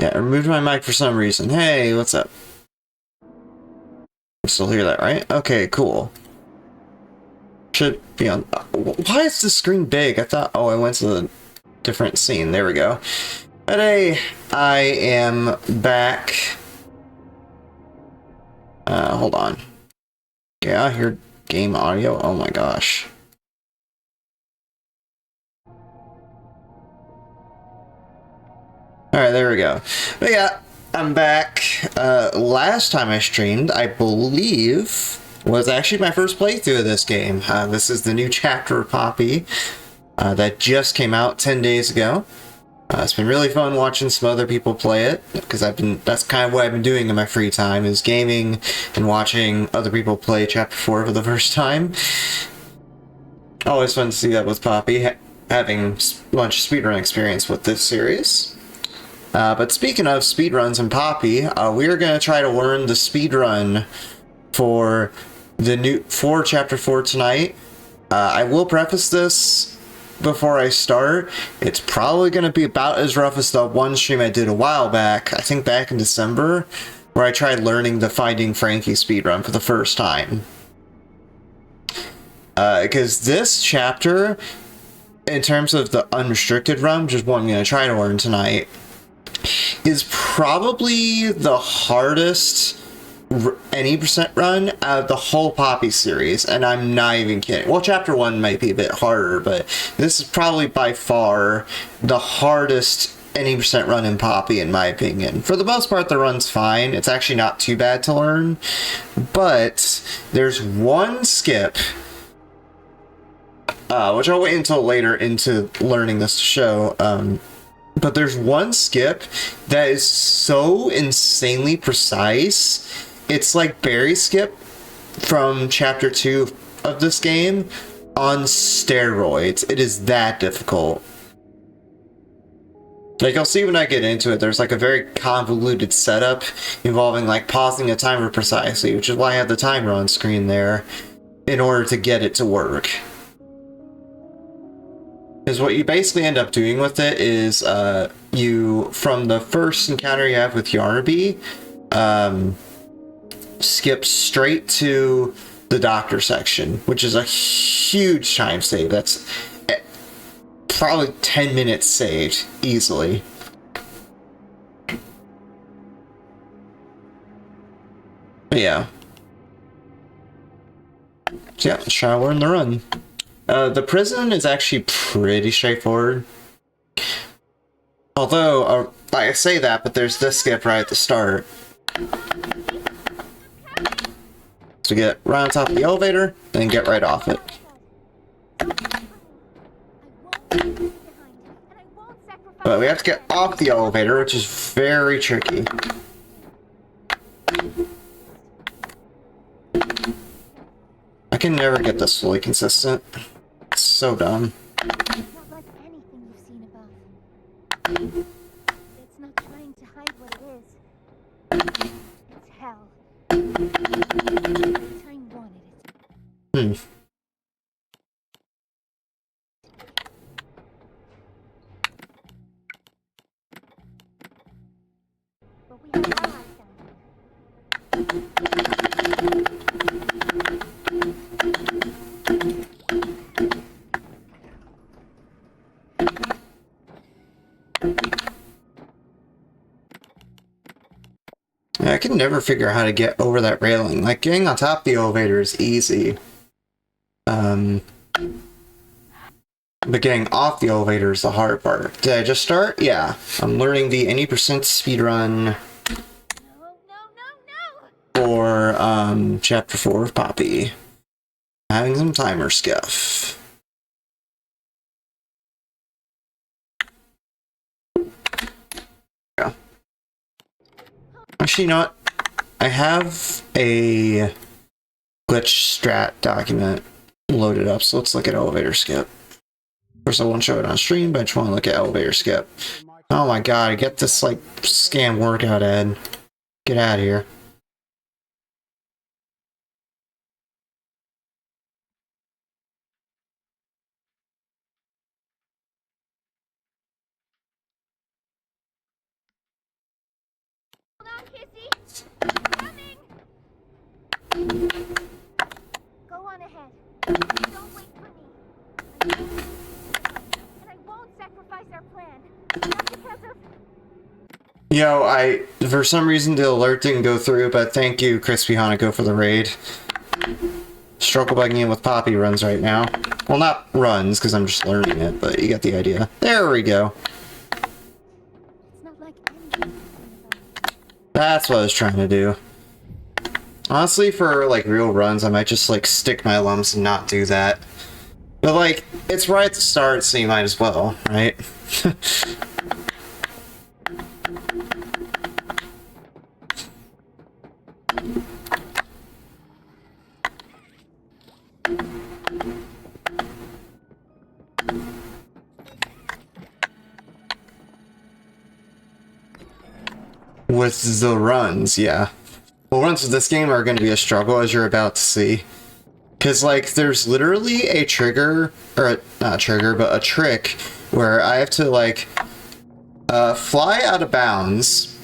Yeah, I removed my mic for some reason. Hey, what's up? You still hear that, right? Okay, cool. Should be on. Why is the screen big? I thought. Oh, I went to the different scene. There we go. Today, I am back. Hold on. Yeah, I hear game audio. Oh my gosh. Alright, there we go. But yeah, I'm back. Last time I streamed, I believe, was actually my first playthrough of this game. This is the new chapter of Poppy that just came out 10 days ago. It's been really fun watching some other people play it, because that's kind of what I've been doing in my free time, is gaming and watching other people play Chapter 4 for the first time. Always fun to see that with Poppy, having a bunch of speedrun experience with this series. But speaking of speedruns and Poppy, we are going to try to learn the speedrun for Chapter 4 tonight. I will preface this before I start. It's probably going to be about as rough as the one stream I did a while back, I think back in December, where I tried learning the Finding Frankie speedrun for the first time. Because this chapter, in terms of the Unrestricted run, which is what I'm going to try to learn tonight, is probably the hardest any percent run out of the whole Poppy series, and I'm not even kidding. Well, chapter 1 might be a bit harder, but this is probably by far the hardest any percent run in Poppy, in my opinion. For the most part, the run's fine. It's actually not too bad to learn, but there's one skip, which I'll wait until later into learning this to show, but there's one skip that is so insanely precise. It's like Barry's skip from chapter 2 of this game on steroids. It is that difficult. Like, you'll see when I get into it, there's like a very convoluted setup involving like pausing a timer precisely, which is why I have the timer on screen there, in order to get it to work. Because what you basically end up doing with it is, from the first encounter you have with Yarnaby, skip straight to the doctor section, which is a huge time save. That's probably 10 minutes saved, easily. But yeah. So yeah, let's try to learn the run. The prison is actually pretty straightforward. Although, I say that, but there's this skip right at the start. So get right on top of the elevator, then get right off it. But we have to get off the elevator, which is very tricky. I can never get this fully consistent. It's so dumb. It's not like anything you've seen above. It's not trying to hide what it is. It's hell. Playtime wanted it. But we have allies down here. I can never figure out how to get over that railing. Like, getting on top of the elevator is easy. But getting off the elevator is the hard part. Did I just start? Yeah. I'm learning the any percent speedrun for, chapter 4 of Poppy. Having some timer scuff. Yeah. Actually, you know what? I have a glitch strat document loaded up, so let's look at elevator skip. Of course, I won't show it on stream, but I just want to look at elevator skip. Oh my god, get this, like, scam workout ad. Get out of here. Coming! Go on ahead. Don't wait for me. And I won't sacrifice our plan. Not because of... Yo, for some reason the alert didn't go through, but thank you, Crispy Hanako, for the raid. Struggle bugging in with Poppy runs right now. Well, not runs, because I'm just learning it, but you get the idea. There we go. It's not like anything. That's what I was trying to do. Honestly, for, like, real runs, I might just, like, stick my lumps and not do that. But, like, it's right at the start, so you might as well, right? With the runs, yeah. Well, runs with this game are going to be a struggle, as you're about to see. Because, like, there's literally a trigger, or not a trigger, but a trick where I have to, like, fly out of bounds,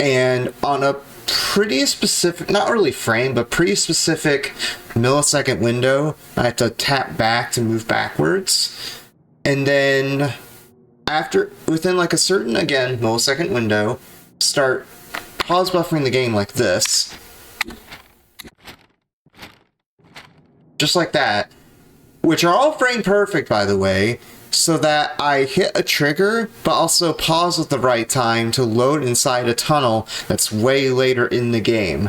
and on a pretty specific, not really frame, but pretty specific millisecond window, I have to tap back to move backwards. And then, within, like, a certain, again, millisecond window, start pause buffering the game like this. Just like that. Which are all frame perfect, by the way, so that I hit a trigger, but also pause at the right time to load inside a tunnel that's way later in the game.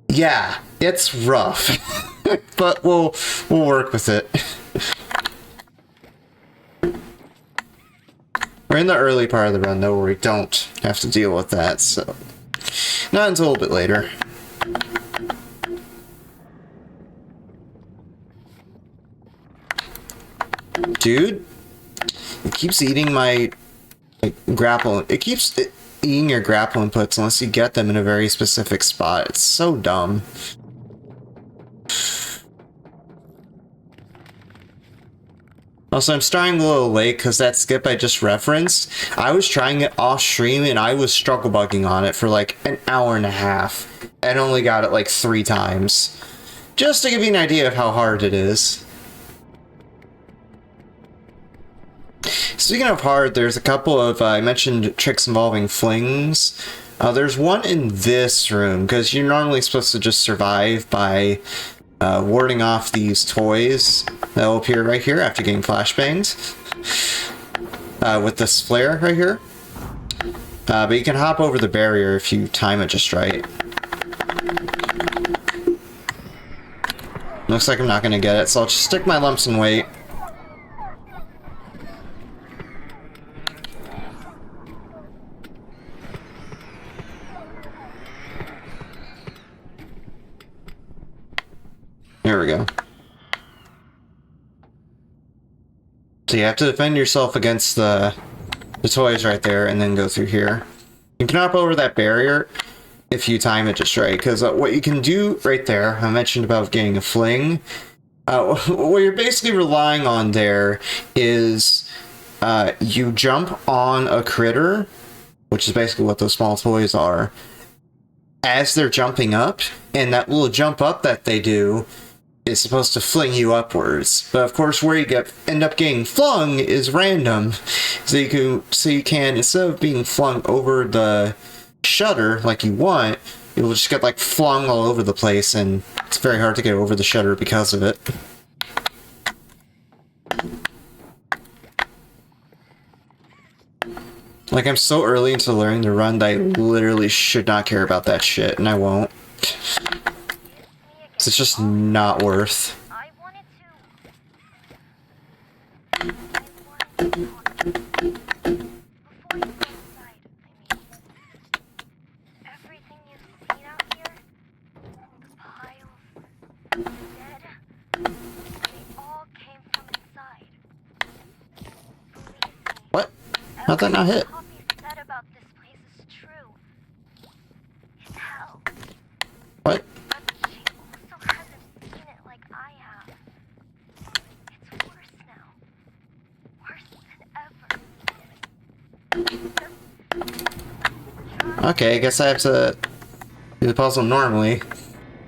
Yeah, it's rough. But we'll work with it. We're in the early part of the run, though, where we don't have to deal with that, so... Not until a little bit later. Dude, it keeps eating my grapple. It keeps eating your grapple inputs unless you get them in a very specific spot. It's so dumb. Also, I'm starting a little late because that skip I just referenced, I was trying it off stream and I was struggle bugging on it for like an hour and a half and only got it like 3 times. Just to give you an idea of how hard it is. Speaking of hard, there's a couple of, I mentioned tricks involving flings. There's one in this room, because you're normally supposed to just survive by warding off these toys that will appear right here after getting flashbanged. With this flare right here. But you can hop over the barrier if you time it just right. Looks like I'm not going to get it, so I'll just stick my lumps and wait. There we go. So you have to defend yourself against the toys right there and then go through here. You can hop over that barrier if you time it just right, because what you can do right there, I mentioned about getting a fling, what you're basically relying on there is you jump on a critter, which is basically what those small toys are, as they're jumping up, and that little jump up that they do is supposed to fling you upwards. But of course where you end up getting flung is random. So you can instead of being flung over the shutter like you want, it will just get like flung all over the place, and it's very hard to get over the shutter because of it. Like, I'm so early into learning to run that I literally should not care about that shit, and I won't. It's just not worth. I wanted to... Before you go inside, everything you've seen out here, the piles, dead, they all came from inside. Believe me, What? How'd that not hit? Poppy said about this place is true. It's hell. What? But she also hasn't seen it like I have. It's worse now. Worse than ever. Okay, I guess I have to do the puzzle normally.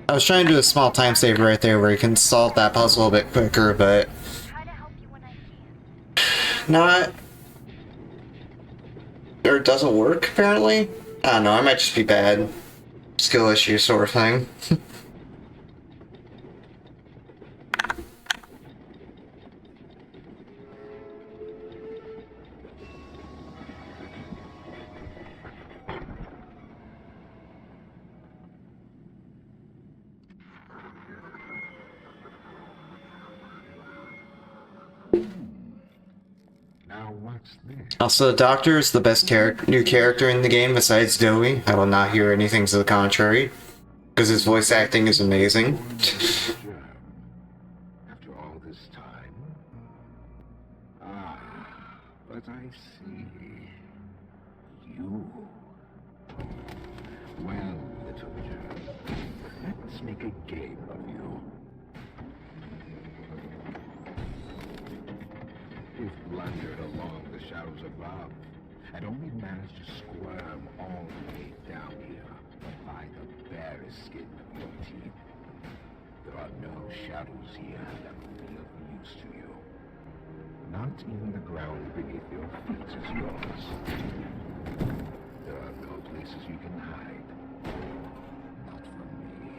I was trying to do a small time saver right there where you can solve that puzzle a bit quicker, but Try to help you when I can. not... or it doesn't work, apparently? I don't know, I might just be bad. Skill issue sort of thing. Now what's this? Also, the Doctor is the best new character in the game besides Dewey. I will not hear anything to the contrary, because his voice acting is amazing. After all this time? Ah, but I see. You. Well, little germ, let's make a game of you. We've blundered along the shadows above, and only managed to squirm all the way down here by the barest skin of your teeth. There are no shadows here that will be of use to you. Not even the ground beneath your feet is yours. There are no places you can hide. Not from me.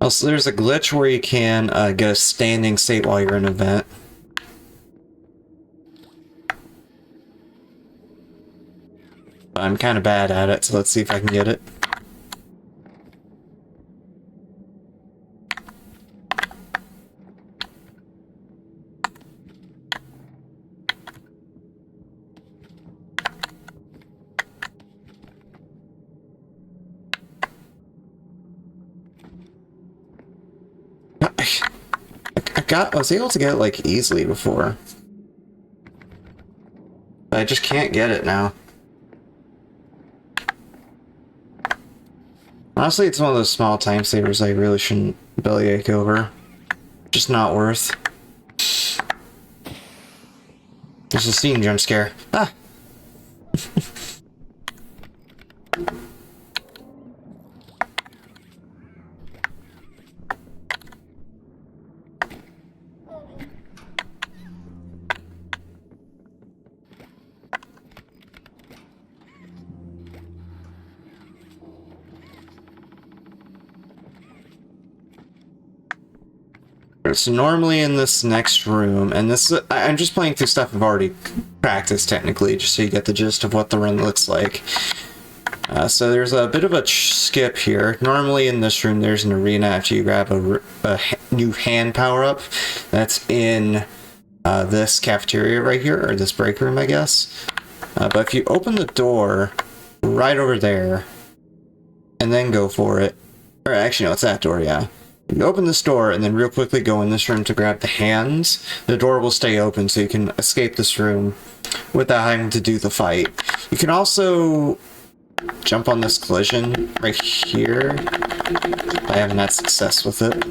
Also, there's a glitch where you can get a standing state while you're in an event. I'm kind of bad at it, so let's see if I can get it. I was able to get it like easily before. But I just can't get it now. Honestly, it's one of those small time savers I really shouldn't bellyache over. Just not worth. There's a Steam jump scare. Ah! So normally in this next room, and this I'm just playing through stuff I've already practiced technically, just so you get the gist of what the run looks like. So there's a bit of a skip here. Normally in this room there's an arena after you grab a new hand power-up. That's in this cafeteria right here, or this break room, I guess. But if you open the door right over there, and then go for it, or actually no, it's that door, yeah. You open this door and then real quickly go in this room to grab the hands. The door will stay open so you can escape this room without having to do the fight. You can also jump on this collision right here. I haven't had success with it.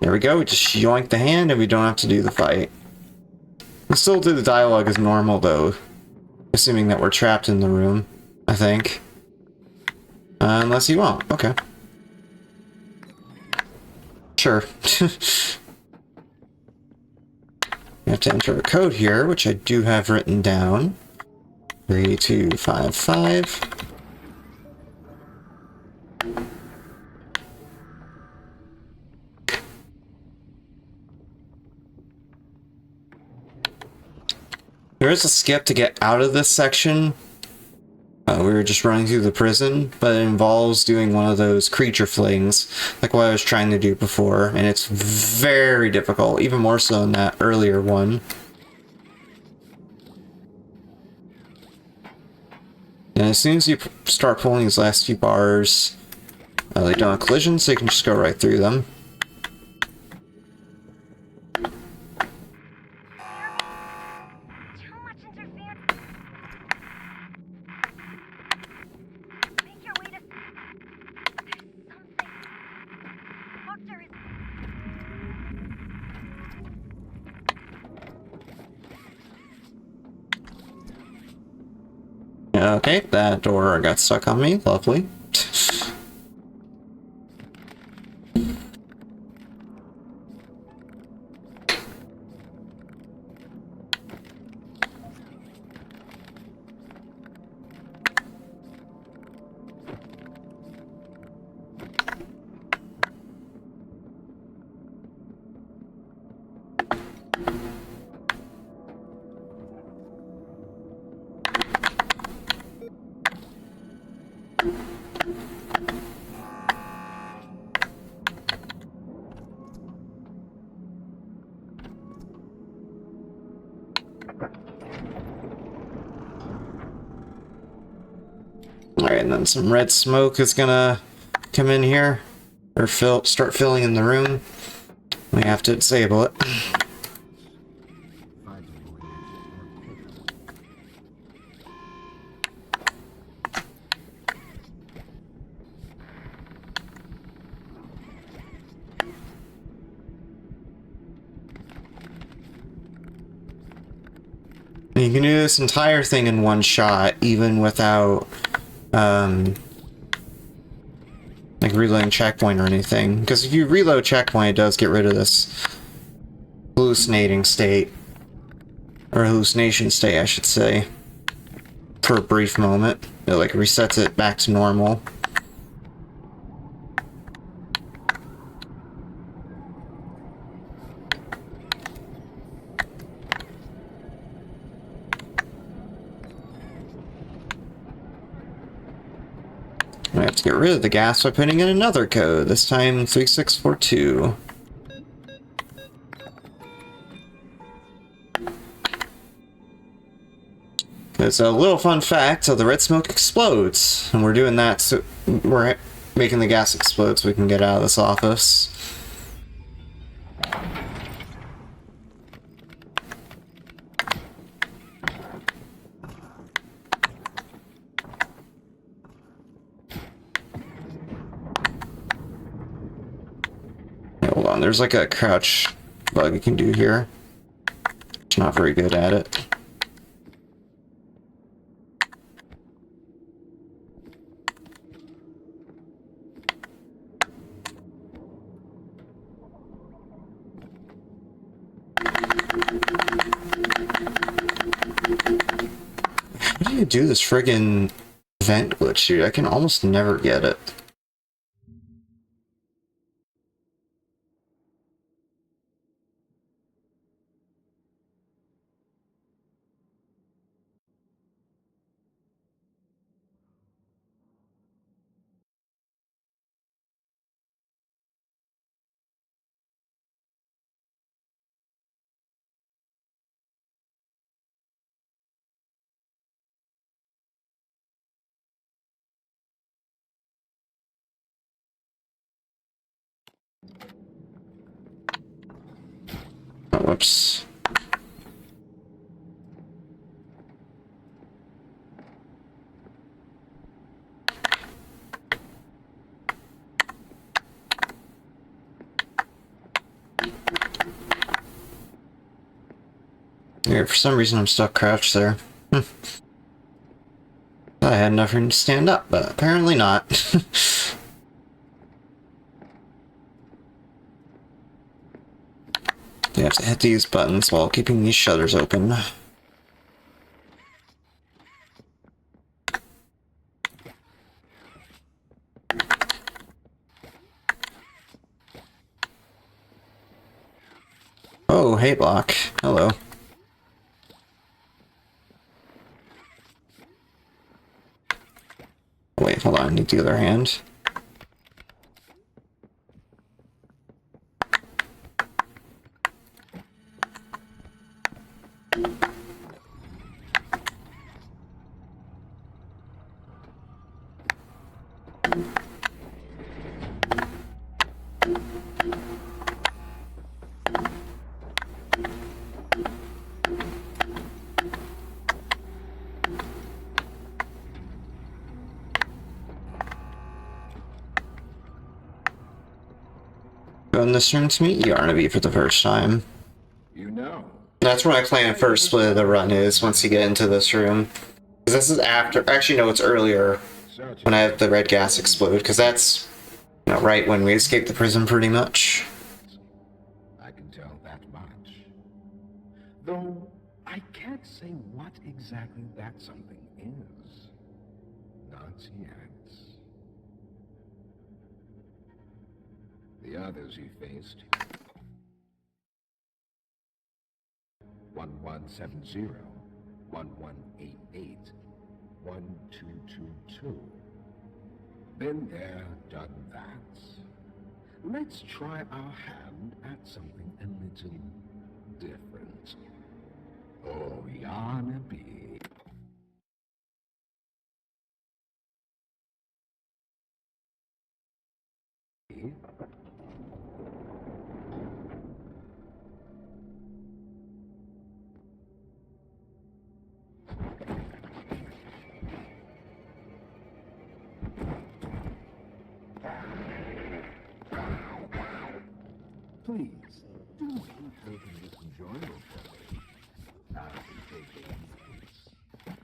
There we go, we just yoink the hand and we don't have to do the fight. We still do the dialogue as normal though, assuming that we're trapped in the room, I think. Unless you won't, okay. Sure. You have to enter a code here, which I do have written down. 3255. There is a skip to get out of this section. We were just running through the prison, but it involves doing one of those creature flings, like what I was trying to do before, and it's very difficult, even more so than that earlier one. And as soon as you start pulling these last few bars, they don't have collisions, so you can just go right through them. Okay, that door got stuck on me. Lovely. Alright, and then some red smoke is gonna come in here, or start filling in the room. We have to disable it. You can do this entire thing in one shot, even without, like reloading checkpoint or anything. Because if you reload checkpoint, it does get rid of this hallucinating state. Or hallucination state, I should say. For a brief moment. It like resets it back to normal. I have to get rid of the gas by putting in another code, this time 3642. It's a little fun fact, so the red smoke explodes, and we're doing that so we're making the gas explode so we can get out of this office. Hold on, there's like a crouch bug you can do here. It's not very good at it. How do you do this friggin' vent glitch, dude? I can almost never get it. Oh, whoops. Yeah, for some reason I'm stuck crouched there. I had enough room to stand up, but apparently not. You have to hit these buttons while keeping these shutters open. Oh, hey block. Hello. Wait, hold on, I need the other hand. Go in this room to meet Yarnaby for the first time. You know. That's where my plan first split of the run is, once you get into this room. Because this is after. Actually, no, it's earlier Search when I have the red gas explode, because that's right when we escape the prison, pretty much. I can tell that much. Though I can't say what exactly that something is. Not yet. The others he faced. 1170, 1188, 1222. Been there, done that. Let's try our hand at something a little different. Oh, Yarnaby. Please, do make this enjoyable for me. I'll be taking this.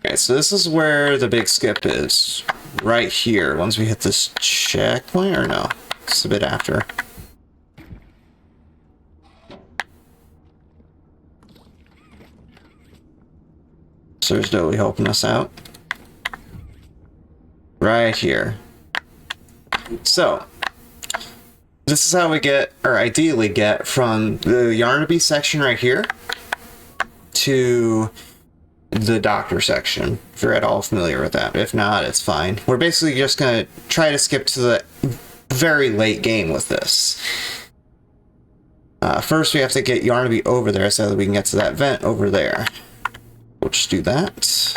Okay, so this is where the big skip is. Right here, once we hit this checkpoint, or no? It's a bit after. So there's Dolly helping us out. Right here. So, this is how we get, or ideally get, from the Yarnaby section right here to the doctor section, if you're at all familiar with that. If not, it's fine. We're basically just going to try to skip to the very late game with this. First, we have to get Yarnaby over there so that we can get to that vent over there. We'll just do that.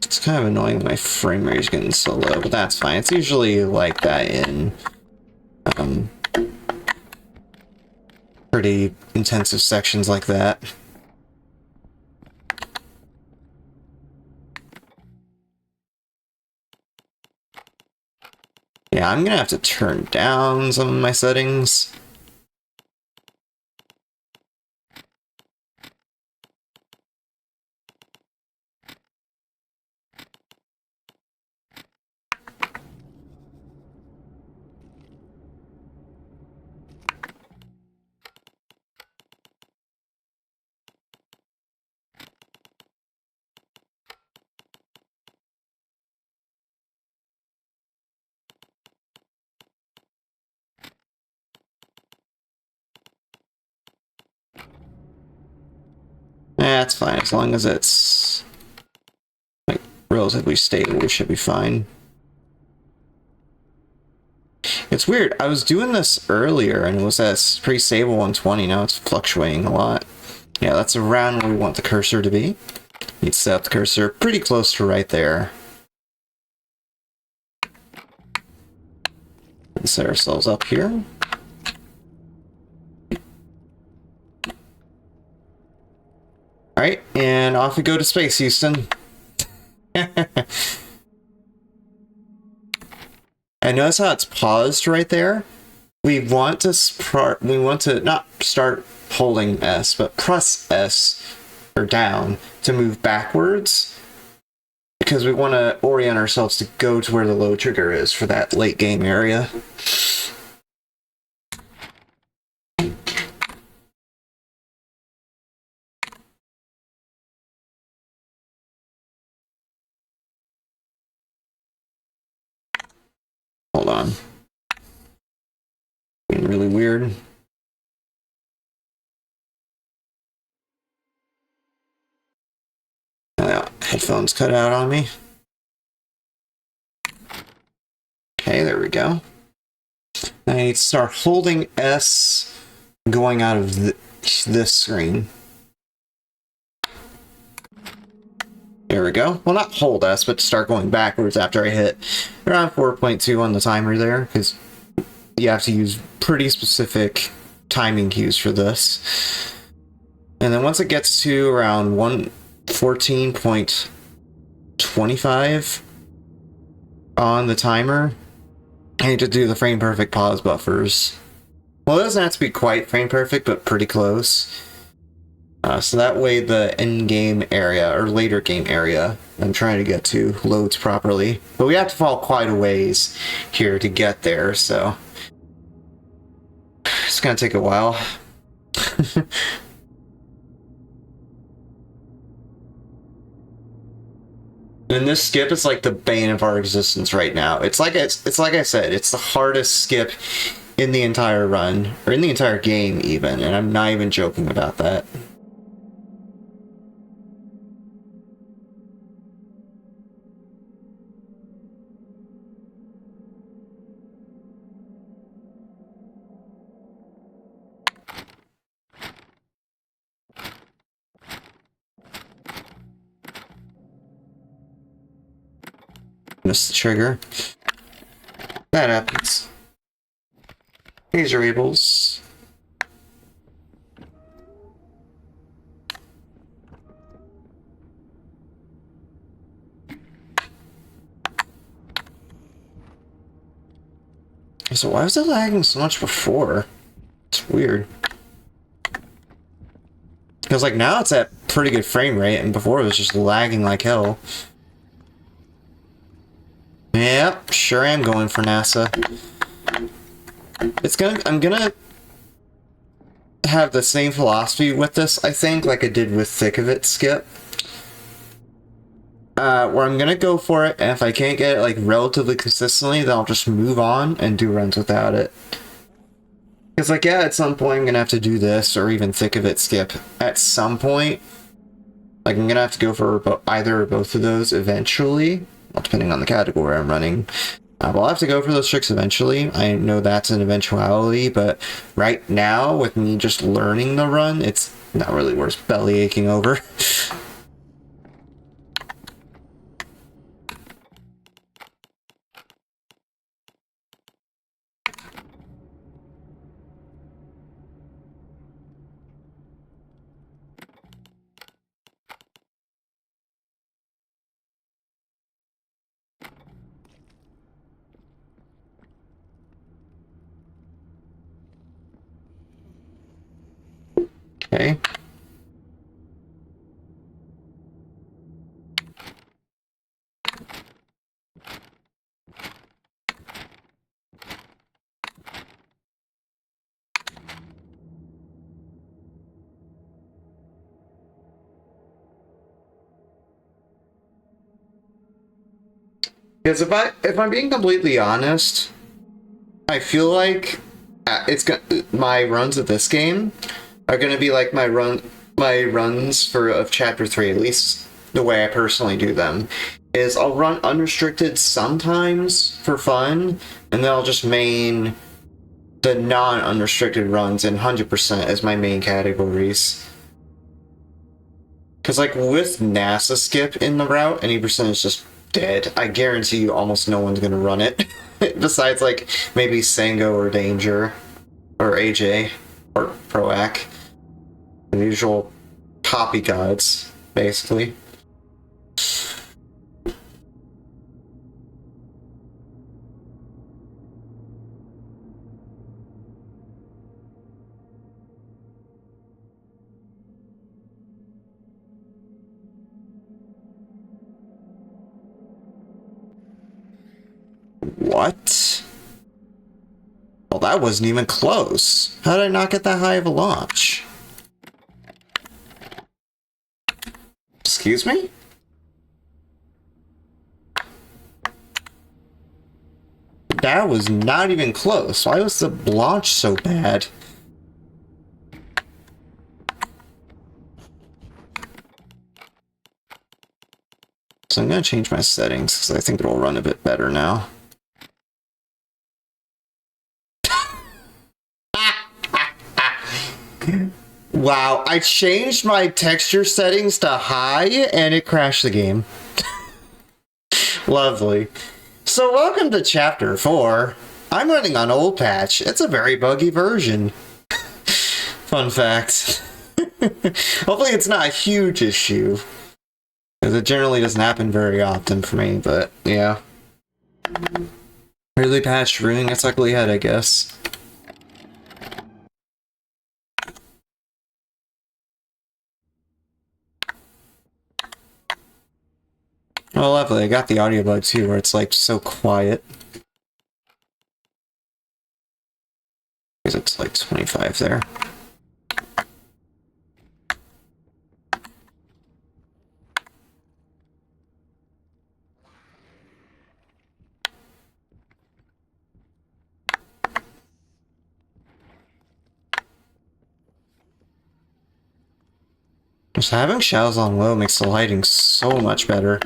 It's kind of annoying that my frame rate is getting so low, but that's fine. It's usually like that in pretty intensive sections like that. Yeah, I'm gonna have to turn down some of my settings. That's fine, as long as it's like relatively stable, we should be fine. It's weird, I was doing this earlier and it was at pretty stable 120, now it's fluctuating a lot. Yeah, that's around where we want the cursor to be. Need to set up the cursor pretty close to right there. And set ourselves up here. Alright, and off we go to space, Houston. And notice how it's paused right there? We want to not start holding S, but press S or down to move backwards. Because we want to orient ourselves to go to where the low trigger is for that late game area. Hold on. Being really weird. Oh, yeah, headphones cut out on me. Okay, there we go. Now I need to start holding S going out of this screen. There we go. Well, not hold S, but start going backwards after I hit around 4.2 on the timer there, because you have to use pretty specific timing cues for this. And then once it gets to around 114.2 25 on the timer. I need to do the frame perfect pause buffers. Well, it doesn't have to be quite frame perfect, but pretty close. So that way the end game area, or later game area, I'm trying to get to loads properly. But we have to fall quite a ways here to get there, so it's gonna take a while. And this skip is like the bane of our existence right now. It's like I said, it's the hardest skip in the entire run, or in the entire game even, and I'm not even joking about that. Miss the trigger. That happens. These are variables. So why was it lagging so much before? It's weird. Because like now it's at pretty good frame rate, and before it was just lagging like hell. Yep, sure am going for NASA. I'm gonna have the same philosophy with this, I think, like I did with Thick of It Skip. Where I'm gonna go for it, and if I can't get it like relatively consistently, then I'll just move on and do runs without it. Because like, yeah, at some point I'm gonna have to do this, or even Thick of It Skip. At some point, like I'm gonna have to go for either or both of those eventually. Well, depending on the category I'm running. I'll have to go for those tricks eventually. I know that's an eventuality, but right now, with me just learning the run, it's not really worth belly aching over. Okay. Because if I'm being completely honest, I feel like my runs of this game are gonna be like my runs of chapter 3, at least the way I personally do them. Is I'll run Unrestricted sometimes for fun, and then I'll just main the non-unrestricted runs in 100% as my main categories. Because like with NASA skip in the route, any percent is just dead. I guarantee you almost no one's gonna run it. Besides like maybe Sango or Danger or AJ or Proac. The usual copy gods, basically. What? Well, that wasn't even close. How did I not get that high of a launch? Excuse me? That was not even close. Why was the launch so bad? So I'm gonna change my settings because I think it'll run a bit better now. Wow, I changed my texture settings to high and it crashed the game. Lovely. So welcome to chapter 4. I'm running on Old Patch. It's a very buggy version. Fun fact. Hopefully it's not a huge issue. Because it generally doesn't happen very often for me, but yeah. Really patched ruining its ugly head, I guess. Oh, lovely. I got the audiobook too, where it's like so quiet. Because it's like 25 there. Just having shadows on low makes the lighting so much better.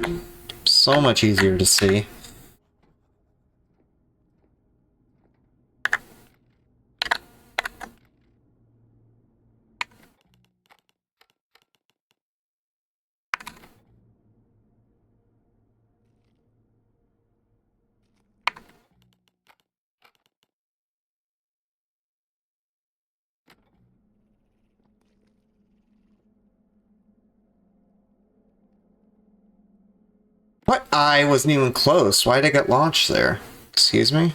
So much easier to see. What? I wasn't even close. Why did I get launched there? Excuse me?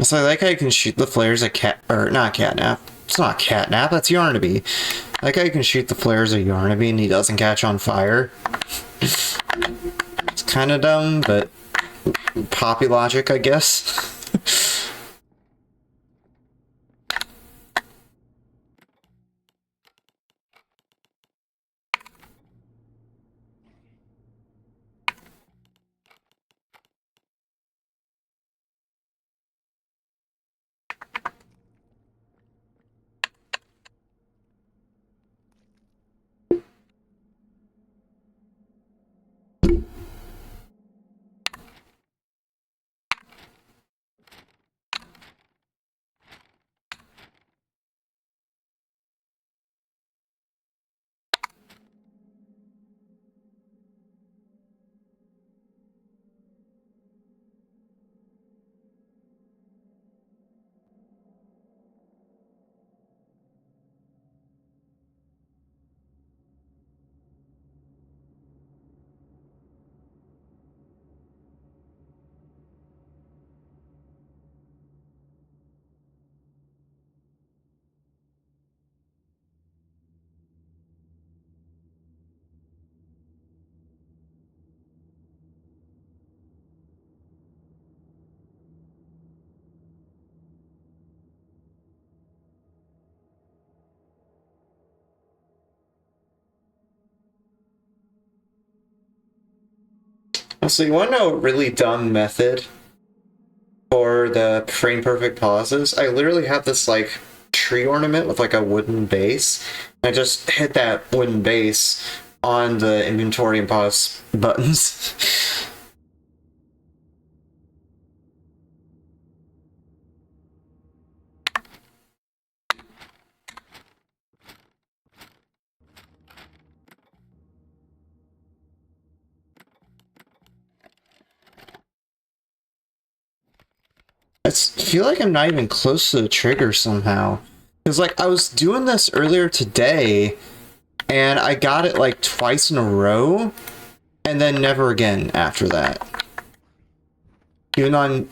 So I like how you can shoot the flares at not catnap. It's not catnap, that's Yarnaby. I like how you can shoot the flares at Yarnaby and he doesn't catch on fire. It's kind of dumb, but poppy logic, I guess. So you want to know a really dumb method for the frame perfect pauses? I literally have this like tree ornament with like a wooden base. I just hit that wooden base on the inventory and pause buttons. I feel like I'm not even close to the trigger somehow. Because, like, I was doing this earlier today, and I got it, like, twice in a row, and then never again after that. Even though I'm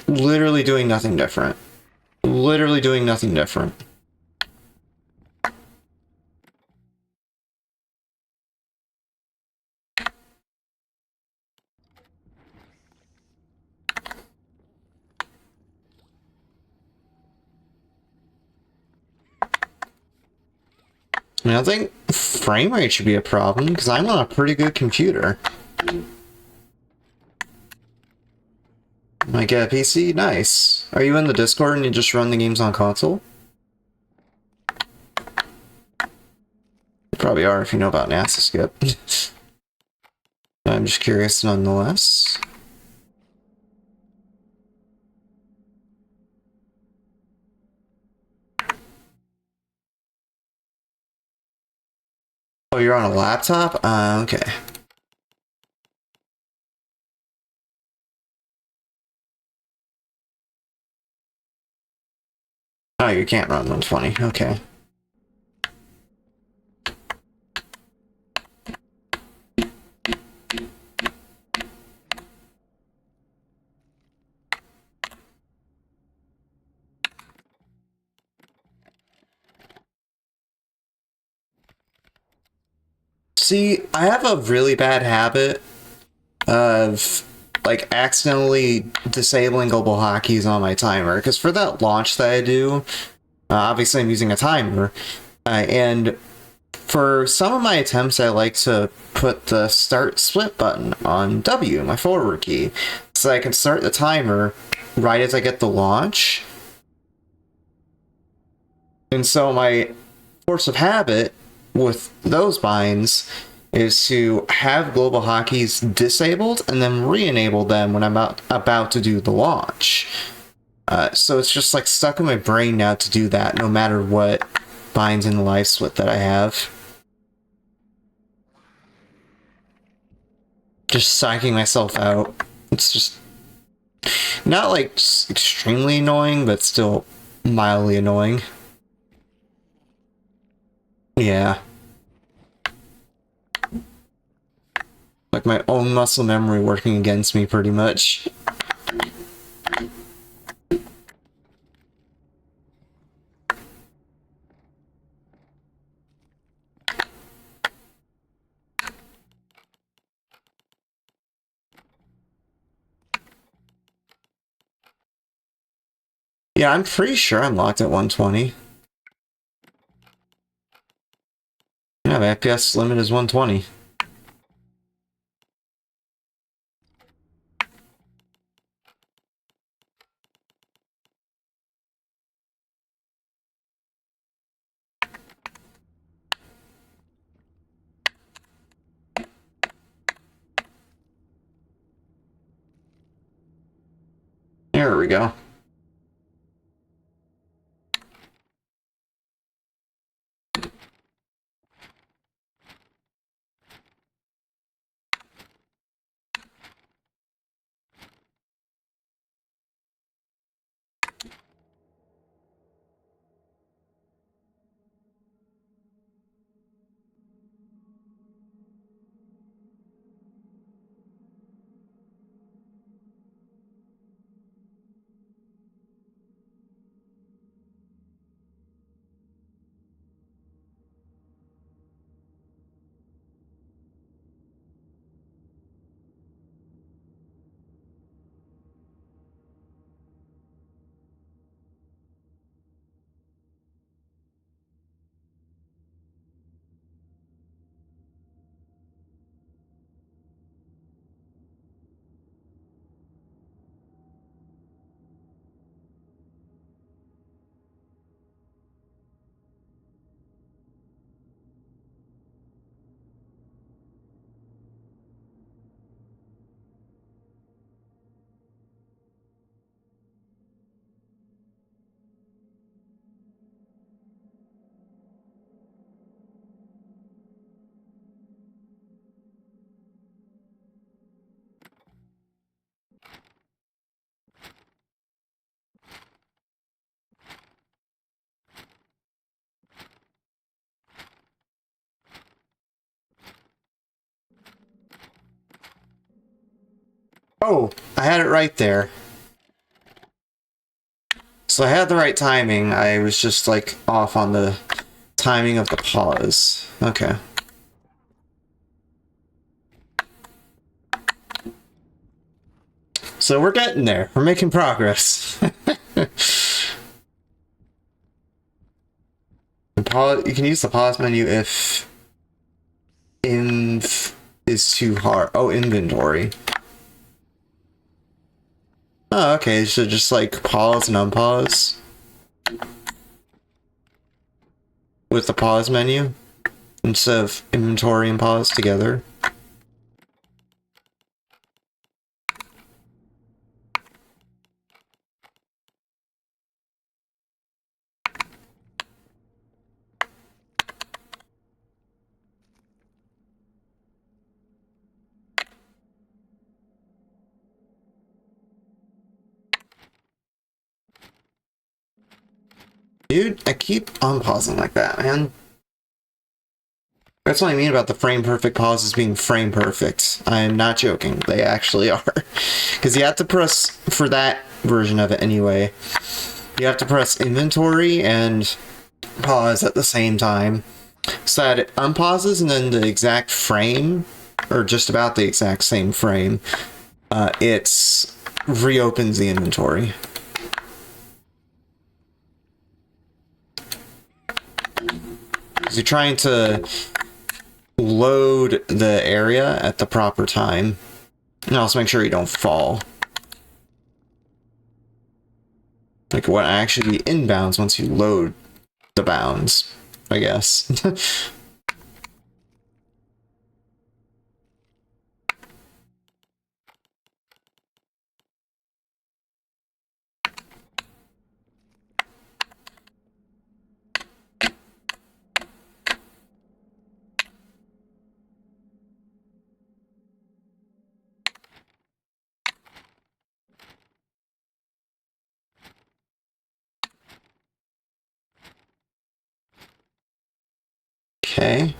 literally doing nothing different. Literally doing nothing different. I mean, I don't think frame rate should be a problem, because I'm on a pretty good computer. I get a PC? Nice. Are you in the Discord and you just run the games on console? You probably are if you know about NASA Skip. I'm just curious nonetheless. you're on a laptop? Okay. Oh, you can't run 120. Okay. See, I have a really bad habit of like accidentally disabling global hotkeys on my timer, because for that launch that I do, obviously I'm using a timer, and for some of my attempts I like to put the start split button on W, my forward key, so I can start the timer right as I get the launch. And so my force of habit with those binds is to have global hotkeys disabled and then re-enable them when I'm about to do the launch. So it's just like stuck in my brain now to do that no matter what binds in the live split that I have. Just psyching myself out. It's just not like just extremely annoying, but still mildly annoying. Yeah. Like my own muscle memory working against me pretty much. Yeah, I'm pretty sure I'm locked at 120. Yeah, my FPS limit is 120. There we go. Oh, I had it right there. So I had the right timing. I was just like off on the timing of the pause. Okay. So we're getting there. We're making progress. You can use the pause menu if inv is too hard. Oh, inventory. Oh, okay. So just like pause and unpause with the pause menu instead of inventory and pause together. Dude, I keep unpausing like that, man. That's what I mean about the frame perfect pauses being frame perfect. I am not joking. They actually are. Because you have to press, for that version of it anyway, you have to press inventory and pause at the same time. So that it unpauses and then the exact frame, or just about the exact same frame, it reopens the inventory. Because you're trying to load the area at the proper time. And also make sure you don't fall. Like, what actually be inbounds once you load the bounds, I guess. Okay.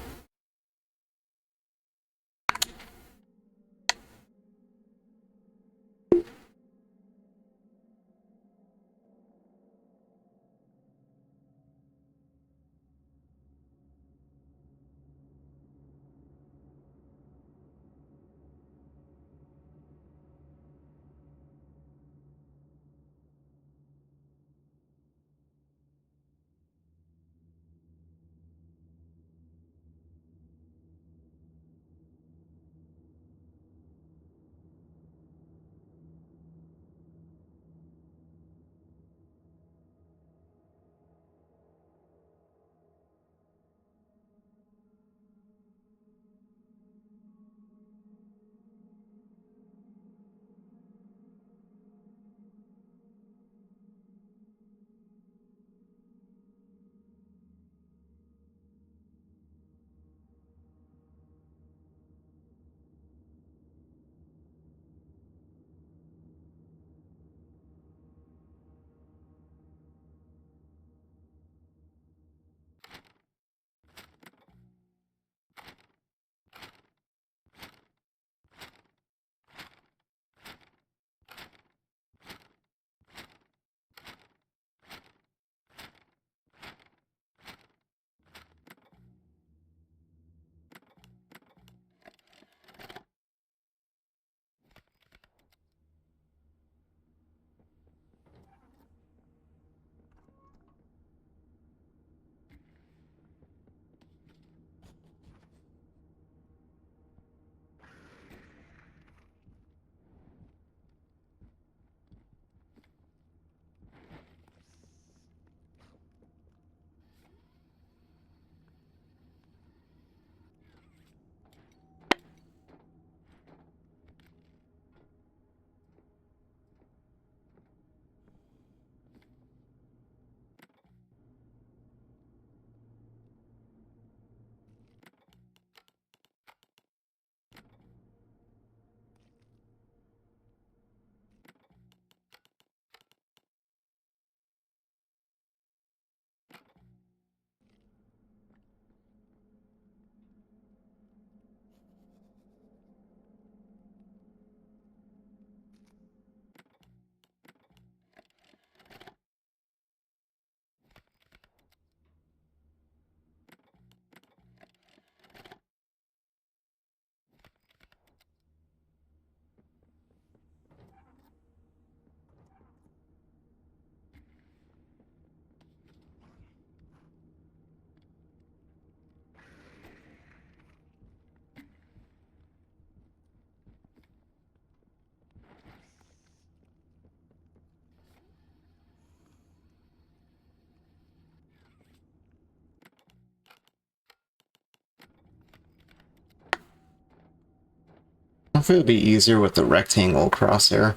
I think it would be easier with the rectangle crosshair.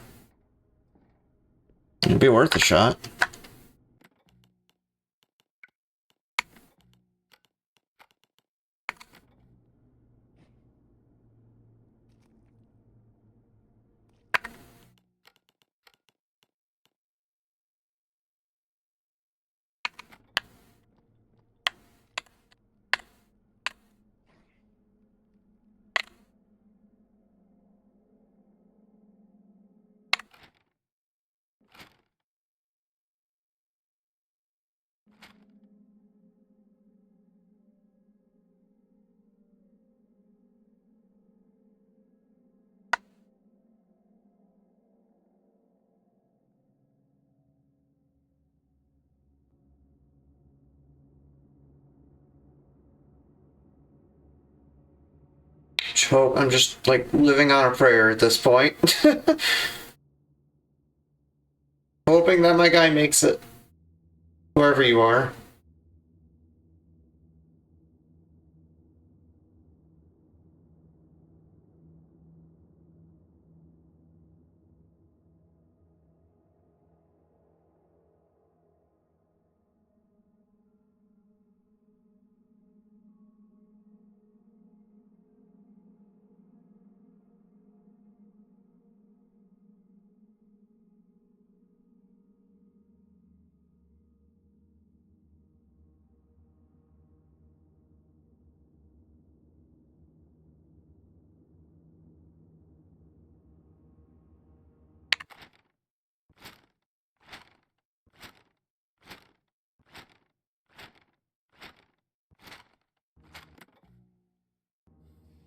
It'd be worth a shot. hope. I'm just, like, living on a prayer at this point. Hoping that my guy makes it. Wherever you are.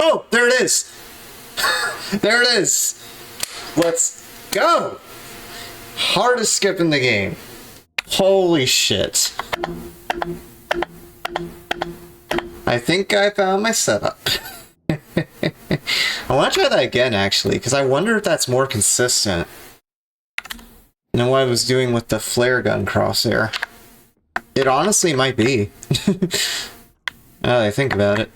Oh, there it is! There it is! Let's go! Hardest skip in the game. Holy shit. I think I found my setup. I want to try that again, actually, because I wonder if that's more consistent than what I was doing with the flare gun crosshair. It honestly might be. Now that I think about it.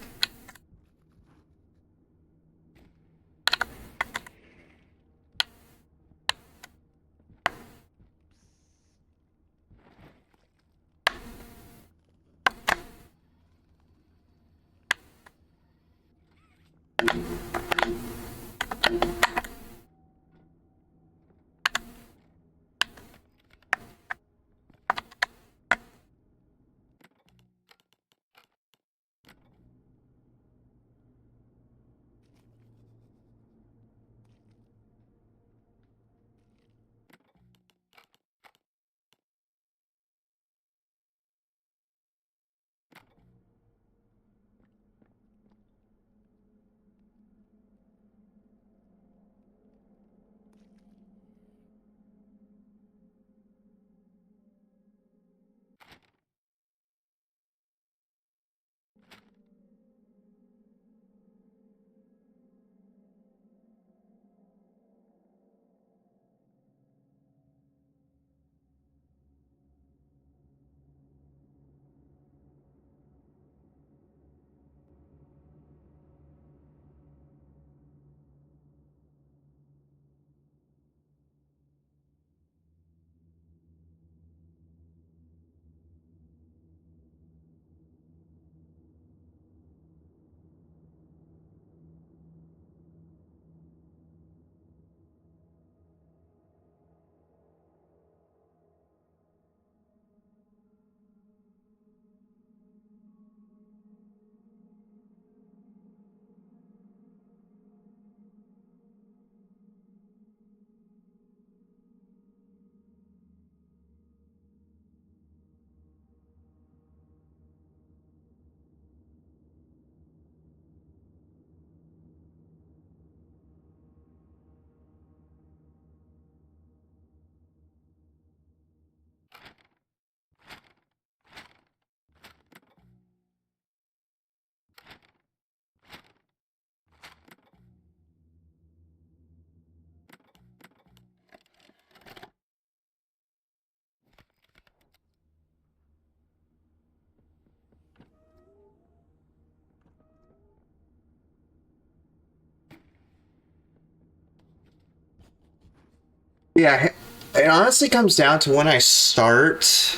Yeah, it honestly comes down to when I start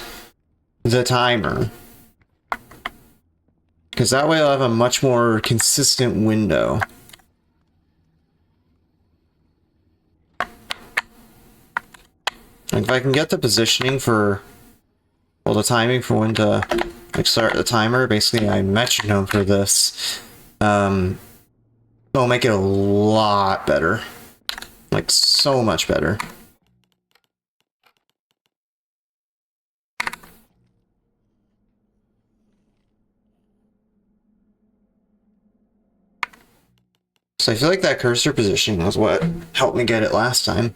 the timer. Because that way I'll have a much more consistent window. Like if I can get the positioning for, well, the timing for when to like start the timer, basically I metronome for this, it'll make it a lot better. Like so much better. So I feel like that cursor positioning was what helped me get it last time.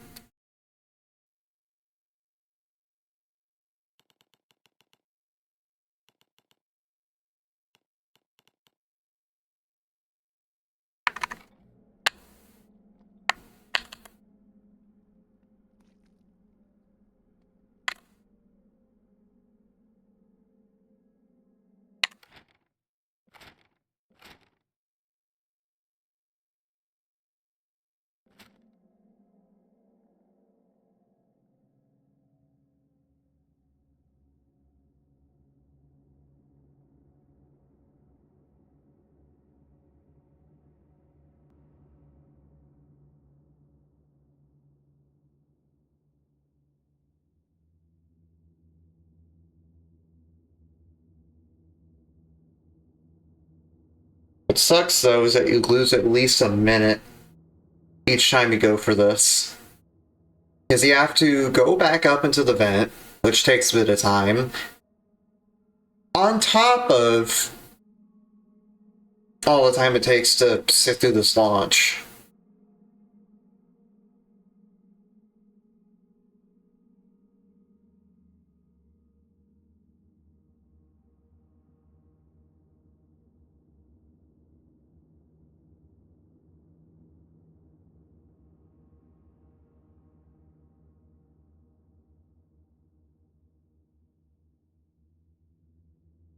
What sucks, though, is that you lose at least a minute each time you go for this. Because you have to go back up into the vent, which takes a bit of time, on top of all the time it takes to sit through this launch.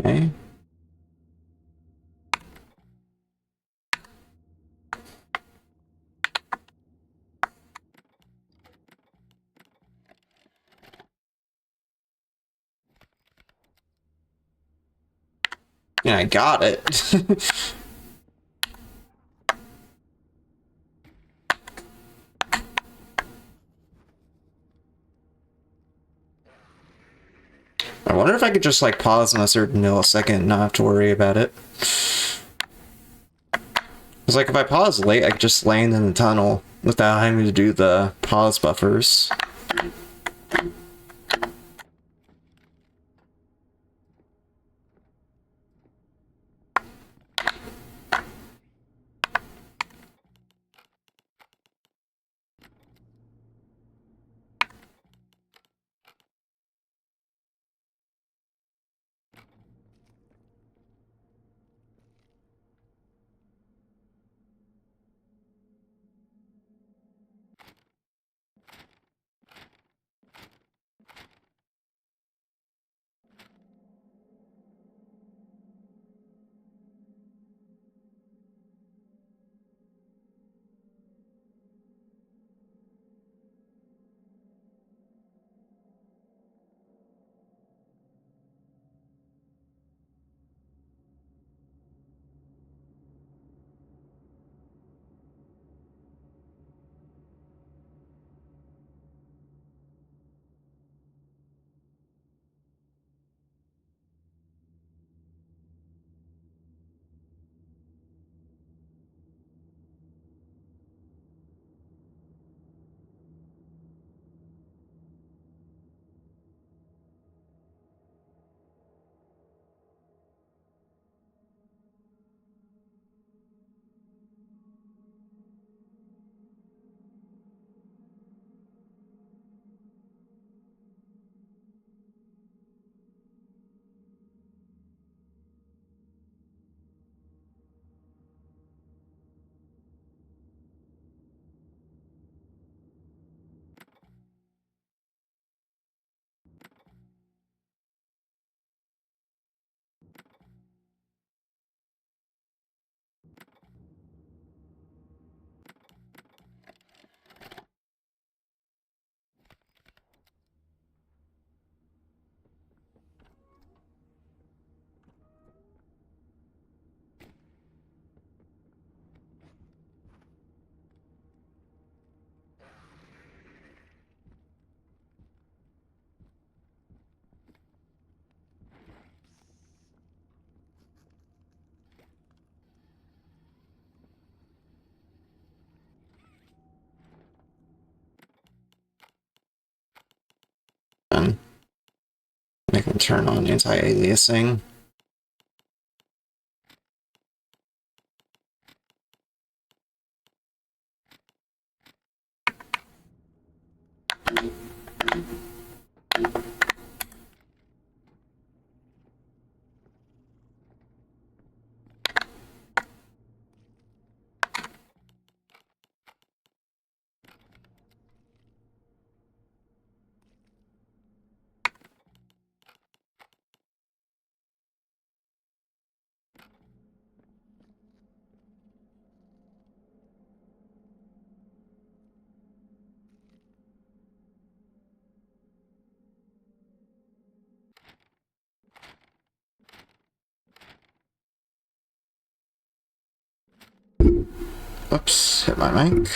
Okay. Yeah, I got it. I wonder if I could just like pause in a certain millisecond and not have to worry about it. It's like if I pause late, I could just land in the tunnel without having to do the pause buffers. And I can turn on anti-aliasing. Oops, hit my mic.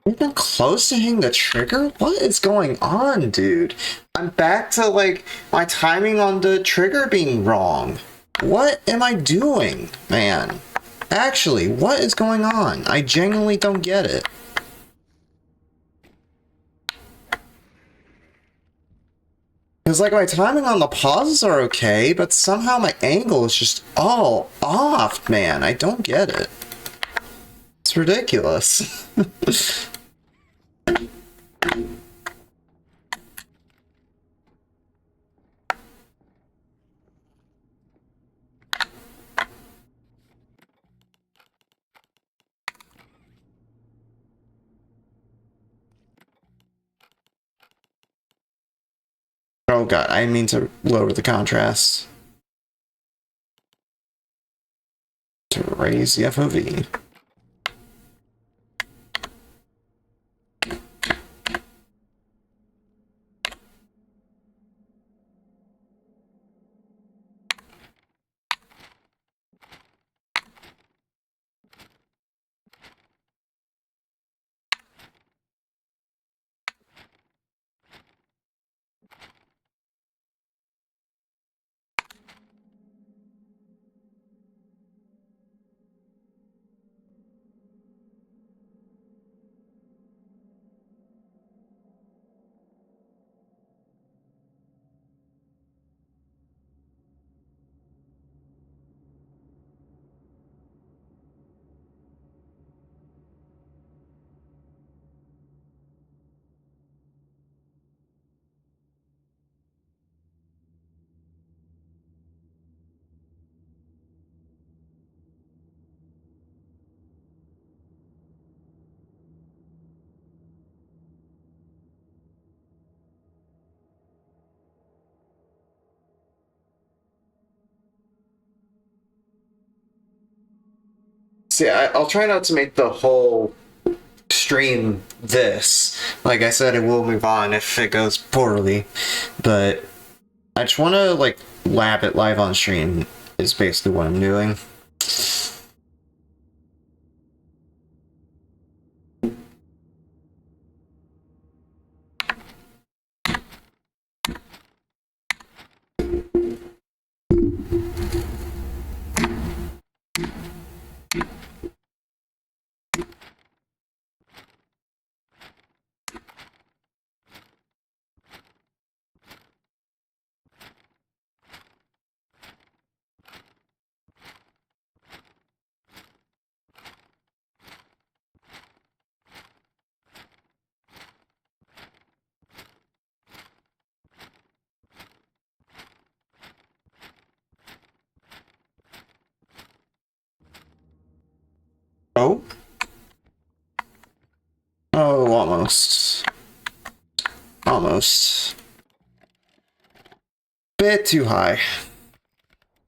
Even close to hitting the trigger? What is going on, dude? I'm back to, like, my timing on the trigger being wrong. What am I doing, man? Actually, what is going on? I genuinely don't get it. Because, like, my timing on the pauses are okay, but somehow my angle is just all off, man. I don't get it. It's ridiculous. Oh god, I mean to lower the contrast. To raise the FOV. See, I'll try not to make the whole stream this. Like I said, it will move on if it goes poorly. But I just want to, like, lab it live on stream is basically what I'm doing. Oh? Oh, almost. Almost. Bit too high.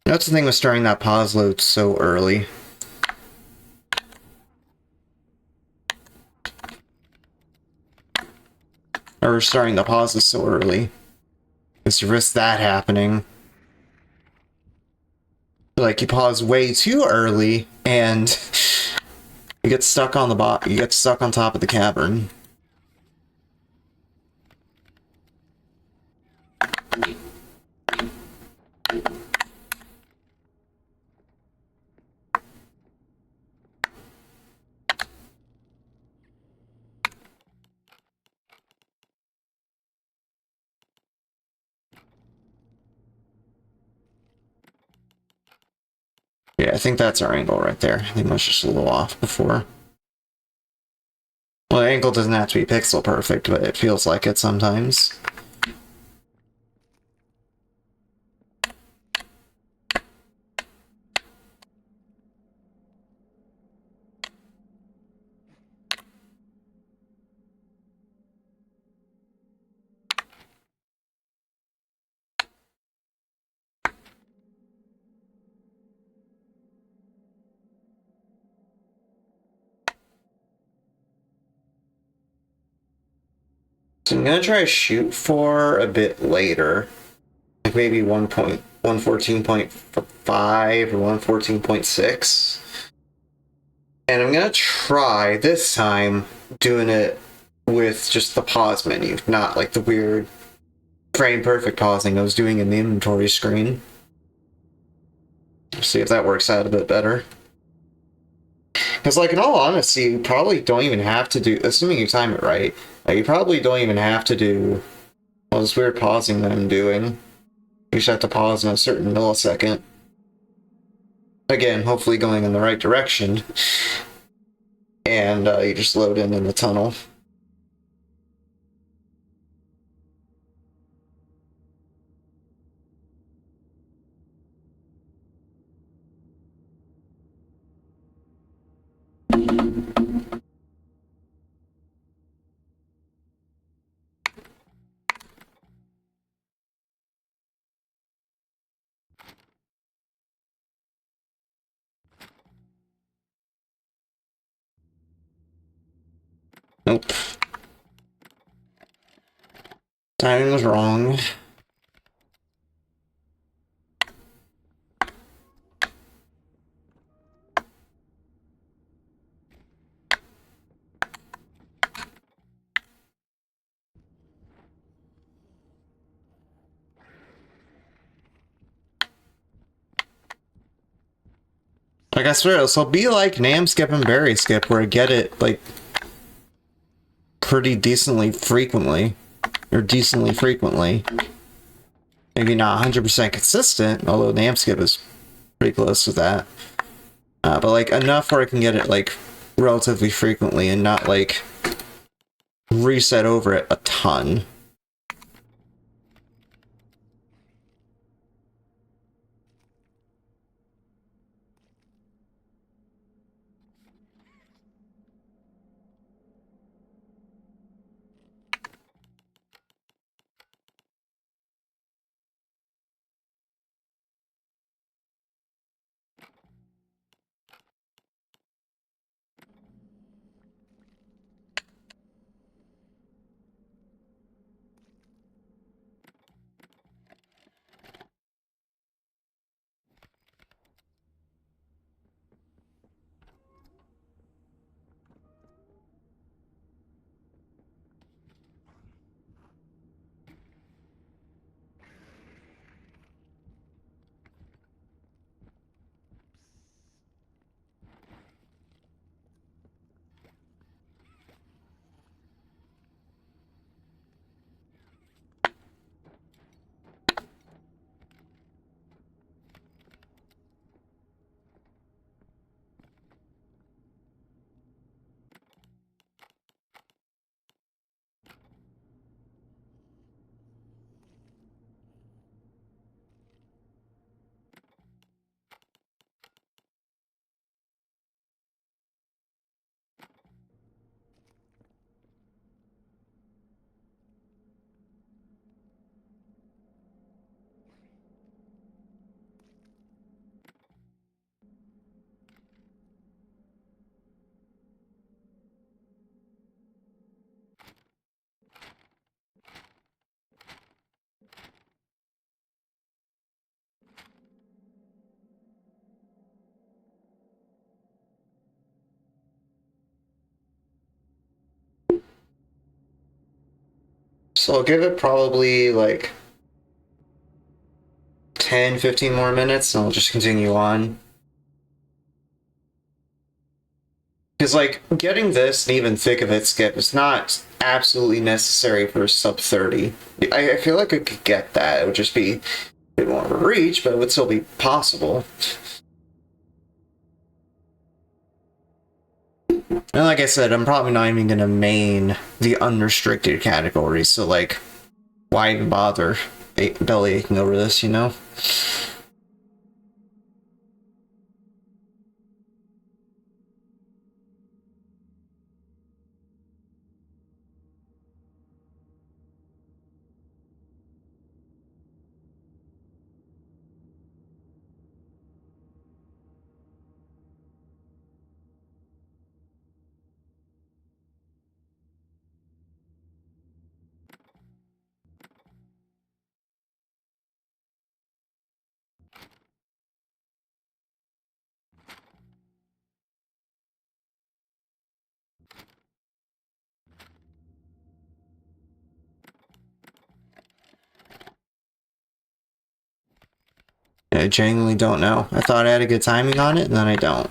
That's the thing with starting that pause load so early. Or starting the pauses so early. Is you risk that happening. Like, you pause way too early, and you get stuck on the you get stuck on top of the cavern. Yeah, I think that's our angle right there. I think that's just a little off before. Well, the angle doesn't have to be pixel perfect, but it feels like it sometimes. So I'm gonna try to shoot for a bit later. Like maybe 1.114.5 or 114.6. And I'm gonna try this time doing it with just the pause menu, not like the weird frame perfect pausing I was doing in the inventory screen. See if that works out a bit better. Because, like, in all honesty, you probably don't even have to do, assuming you time it right, like, you probably don't even have to do all this weird pausing that I'm doing. You just have to pause in a certain millisecond. Again, hopefully going in the right direction. And you just load in the tunnel. Nope. Timing was wrong. Like, I swear, this will be like Nam Skip and Berry Skip, where I get it, like, pretty decently frequently. Or decently frequently. Maybe not 100% consistent, although Nam Skip is pretty close to that. But, like, enough where I can get it, like, relatively frequently and not, like, reset over it a ton. So I'll give it probably, like, 10, 15 more minutes, and I'll just continue on. Because, like, getting this and even thick of it skip is not absolutely necessary for sub 30. I feel like I could get that. It would just be a bit more of a reach, but it would still be possible. And like I said, I'm probably not even going to main the unrestricted category, so, like, why even bother belly aching over this, you know? I genuinely don't know. I thought I had a good timing on it, and then I don't.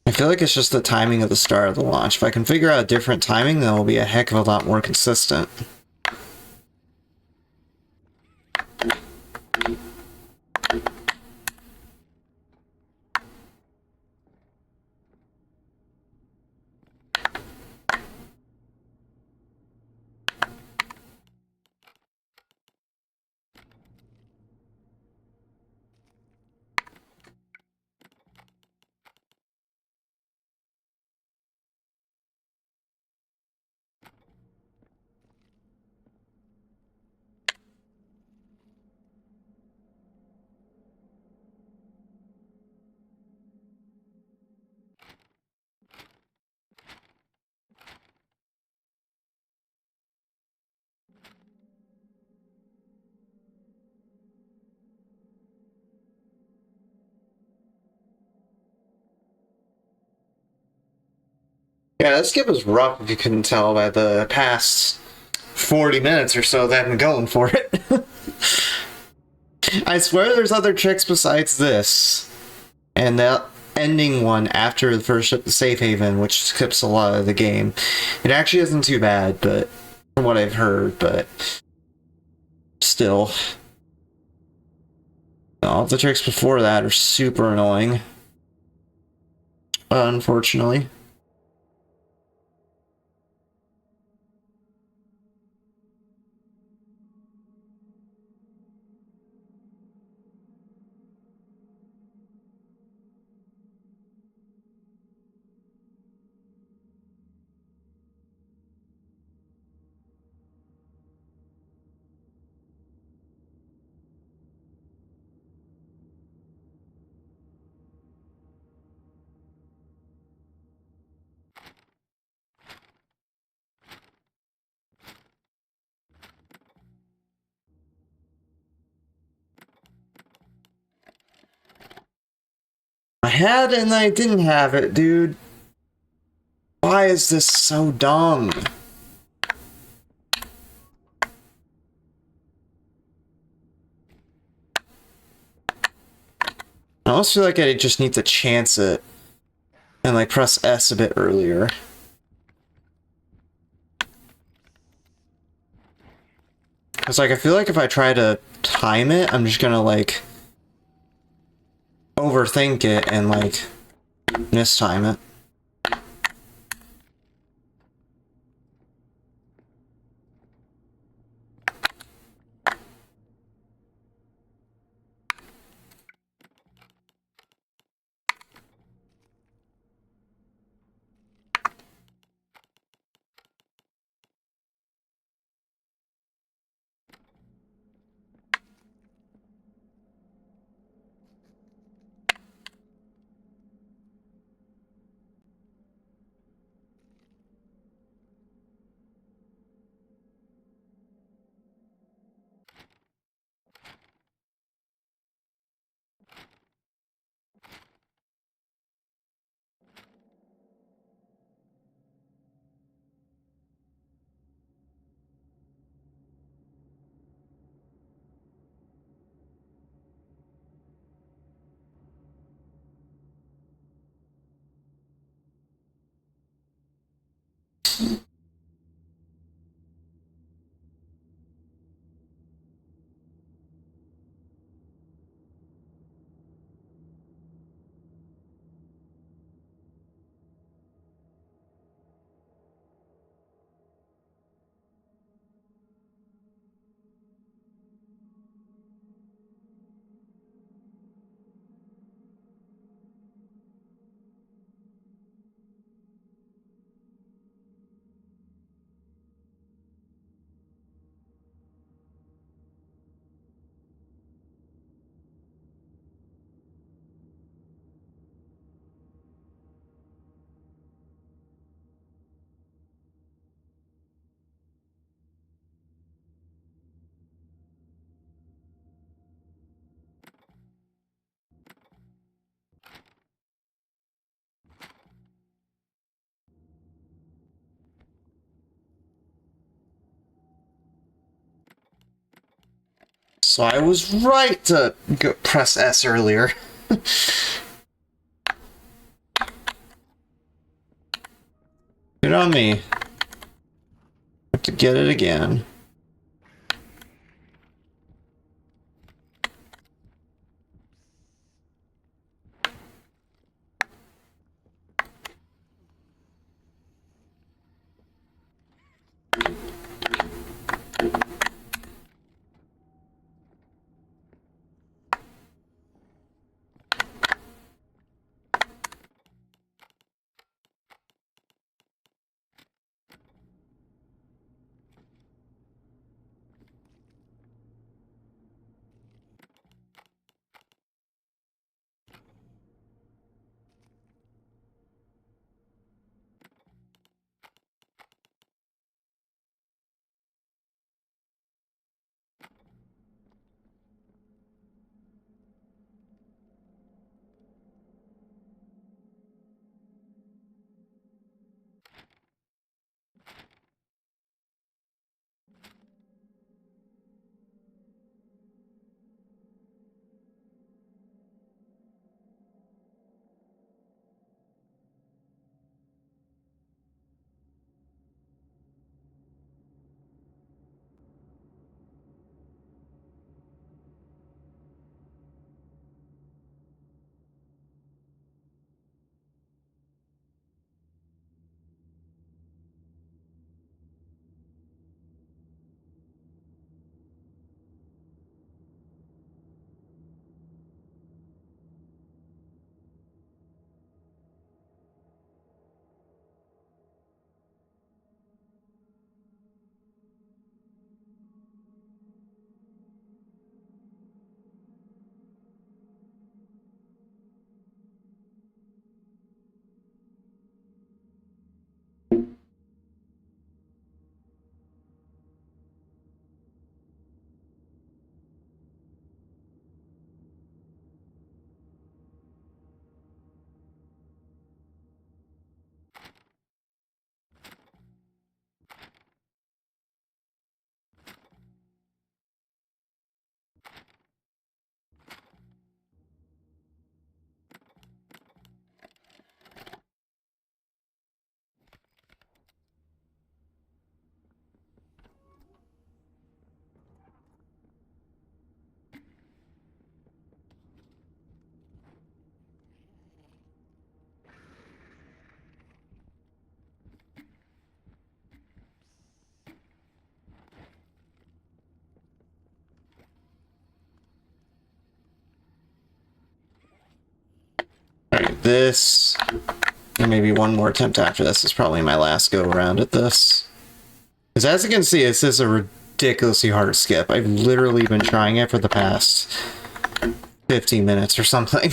I feel like it's just the timing of the start of the launch. If I can figure out a different timing, then it'll be a heck of a lot more consistent. Yeah, this skip is rough if you couldn't tell by the past 40 minutes or so that I've been going for it. I swear there's other tricks besides this. And the ending one after the first safe haven, which skips a lot of the game. It actually isn't too bad, but from what I've heard, but still. All the tricks before that are super annoying. Unfortunately. I had and I didn't have it, dude. Why is this so dumb? I almost feel like I just need to chance it and like press S a bit earlier. Cause like I feel like if I try to time it, I'm just gonna like overthink it and like mistime it. So I was right to press S earlier. Good on me. Have to get it again. Alright, this, and maybe one more attempt after this is probably my last go around at this. Because as you can see, this is a ridiculously hard skip. I've literally been trying it for the past 15 minutes or something.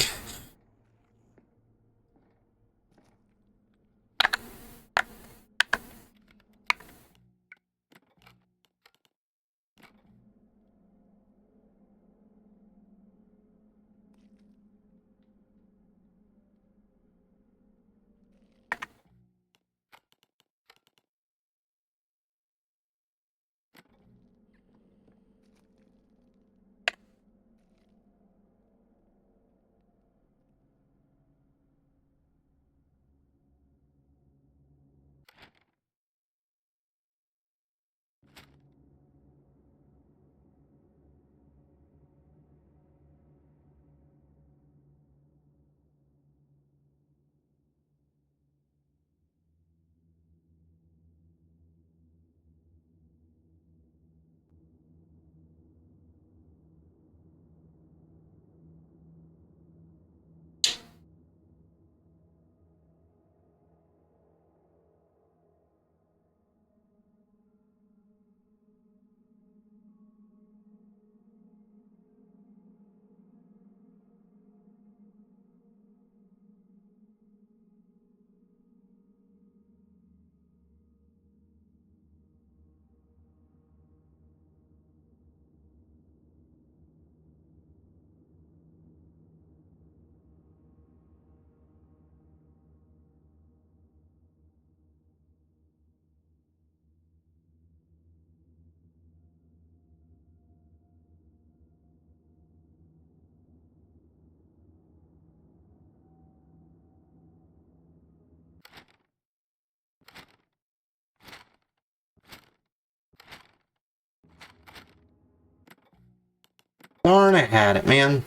Darn, I had it, man.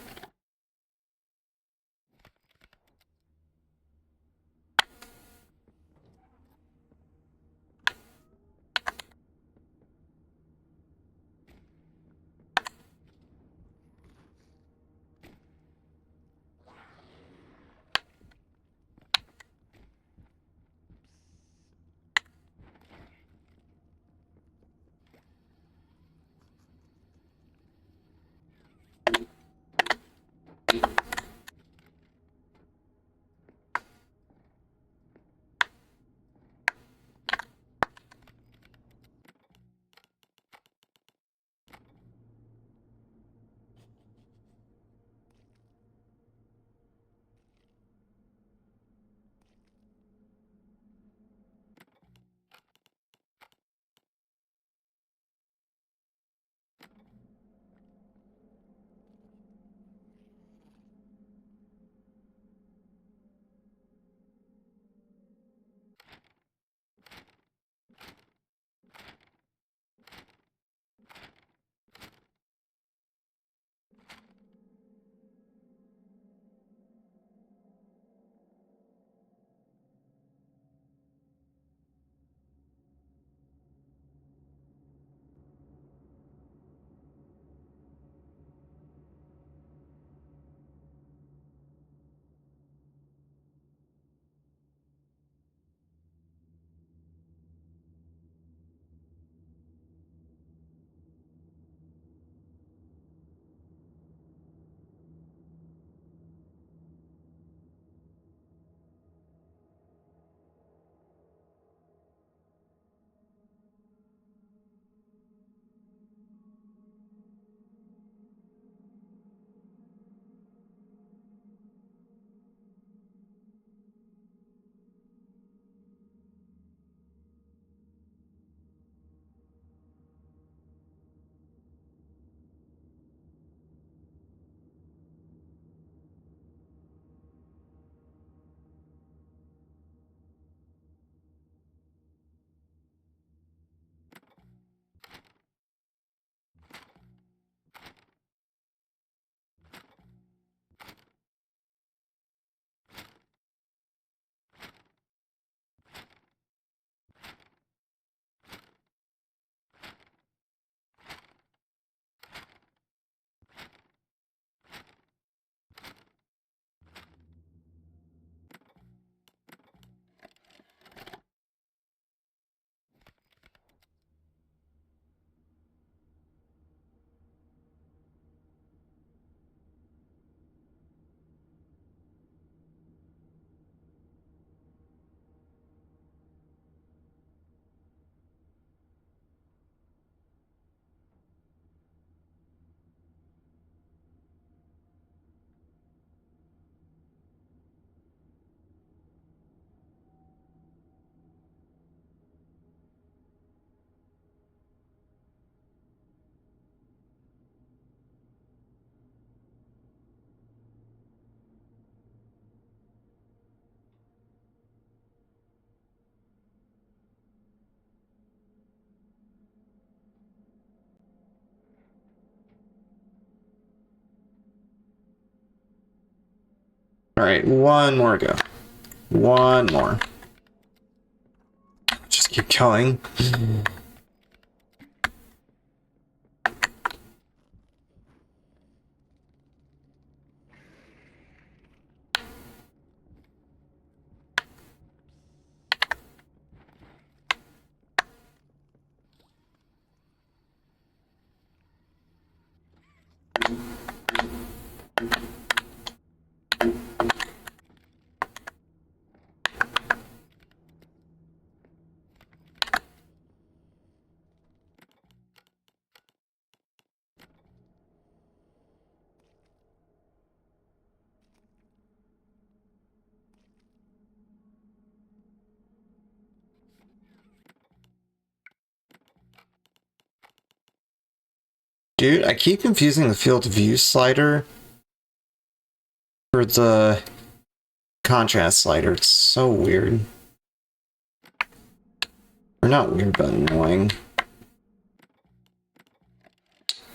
Alright, one more go. One more. Just keep going. Dude, I keep confusing the field of view slider for the contrast slider. It's so weird. Or not weird, but annoying.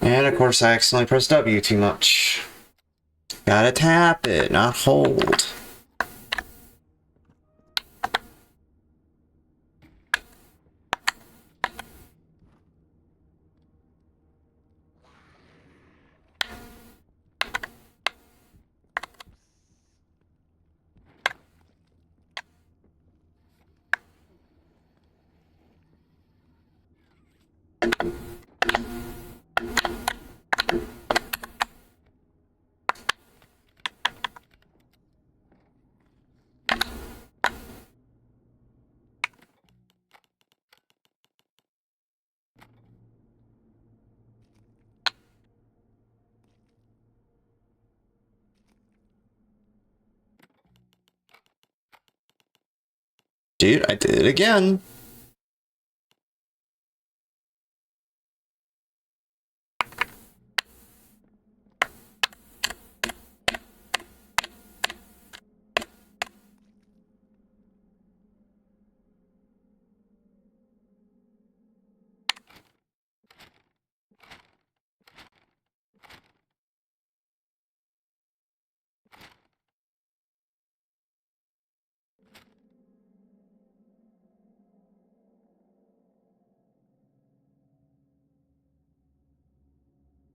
And of course I accidentally pressed W too much. Gotta tap it, not hold. Dude, I did it again.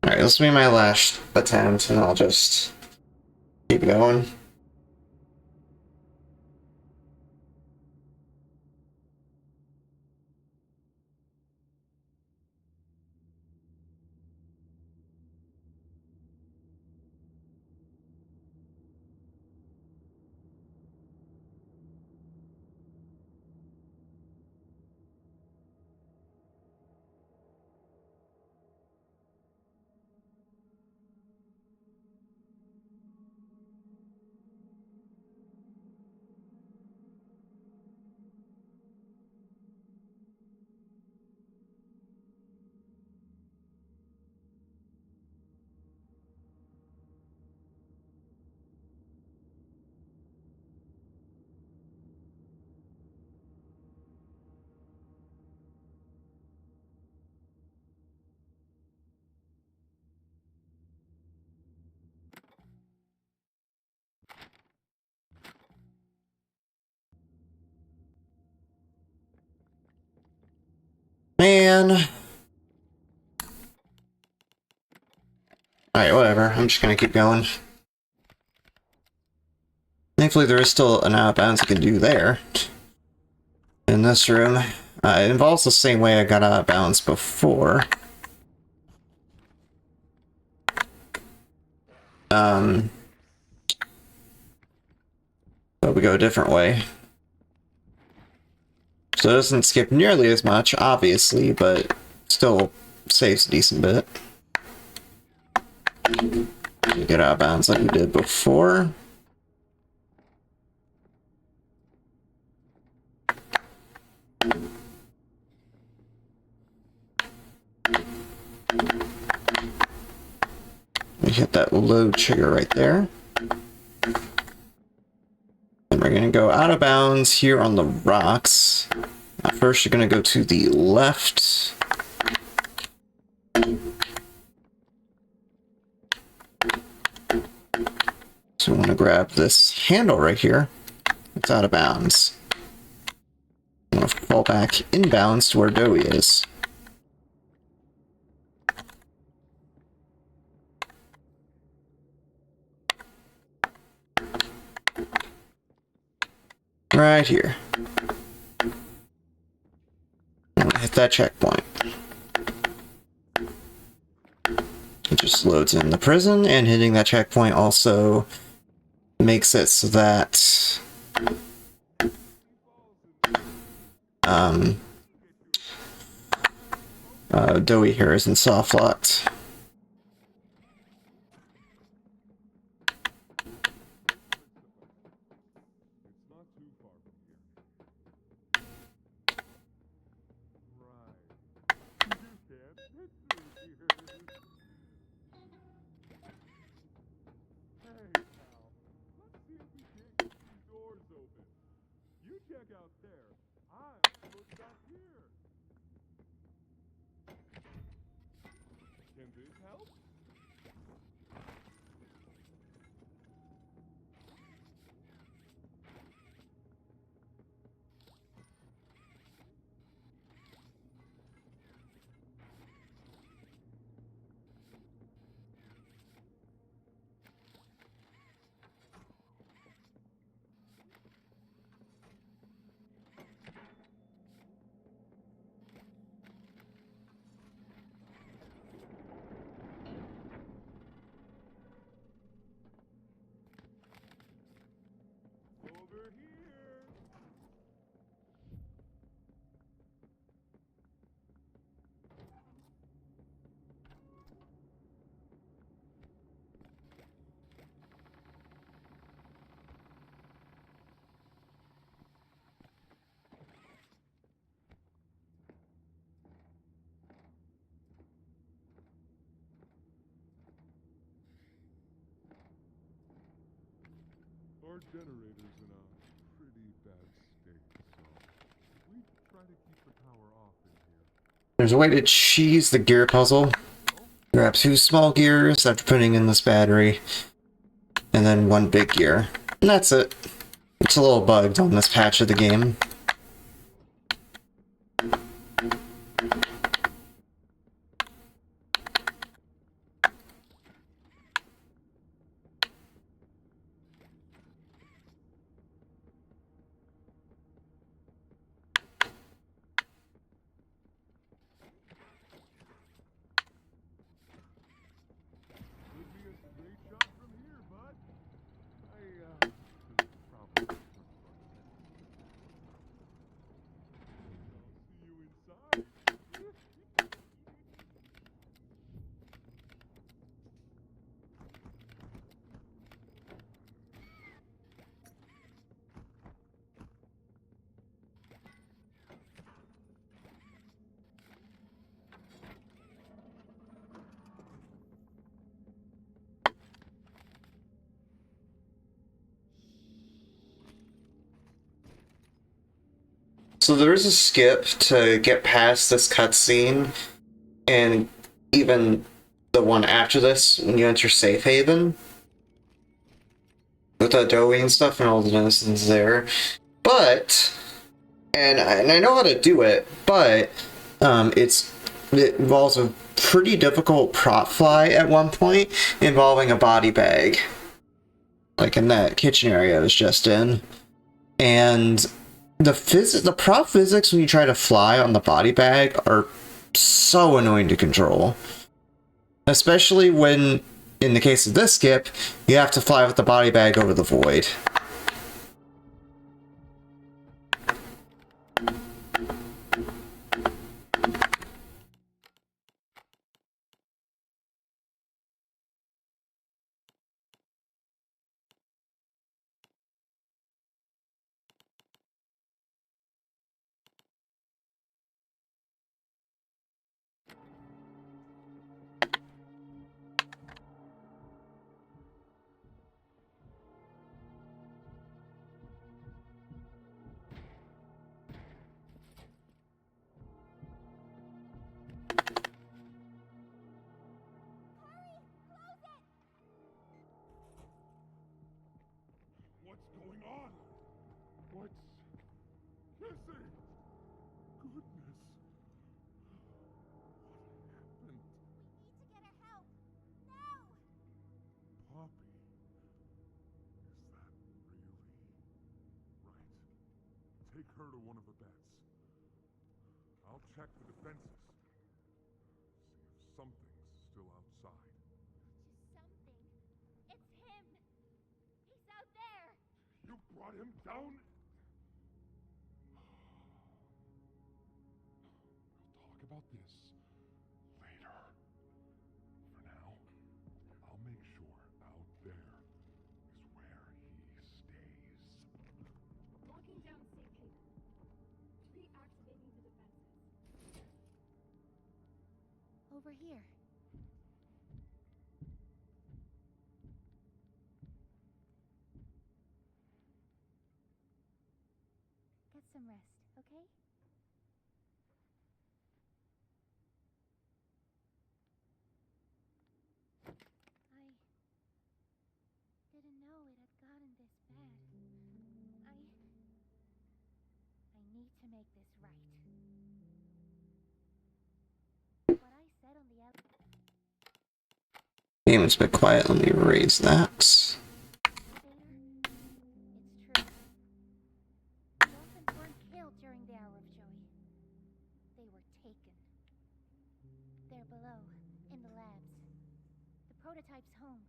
Alright, this will be my last attempt, and I'll just keep going. Man. Alright, whatever. I'm just gonna keep going. Thankfully, there is still an out of bounds I can do there. In this room. It involves the same way I got out of bounds before. But we go a different way. So it doesn't skip nearly as much, obviously, but still saves a decent bit. You get out of bounds like we did before. We hit that load trigger right there. And we're going to go out of bounds here on the rocks. First, you're going to go to the left. So we want to grab this handle right here. It's out of bounds. I'm going to fall back inbounds to where Dowie is. Right here. I'm gonna hit that checkpoint. It just loads in the prison, and hitting that checkpoint also makes it so that Dowie here isn't soft locked. Our generator's in a pretty bad state, so we try to keep the power off in here. There's a way to cheese the gear puzzle. Grab 2 small gears after putting in this battery, and then 1 big gear. And that's it. It's a little bugged on this patch of the game. Could be a straight shot from here, bud. Should probably turn front. I'll see you inside. So there is a skip to get past this cutscene, and even the one after this when you enter Safe Haven. With the doughy and stuff and all the innocents there. But, and I know how to do it, but it involves a pretty difficult prop fly at one point involving a body bag. Like in that kitchen area I was just in. And the prop physics when you try to fly on the body bag are so annoying to control. Especially when, in the case of this skip, you have to fly with the body bag over the void. What's going on? What's missing? Goodness. What happened? We need to get her help. Now! Poppy. Is that really right? Take her to one of the beds. I'll check the defenses. See if something's still outside. Just something. It's him. He's out there. You brought him down? We'll talk about this later. For now, I'll make sure out there is where he stays. Locking down safe haven. Reactivating the defenses. Over here. Get some rest, okay? I didn't know it had gotten this bad. I need to make this right. What I said on the Game's a bit quiet, let me raise that. elevator, it's true. The orphans weren't killed during the Hour of Joy. They were taken. They're below, in the labs. The prototype's home.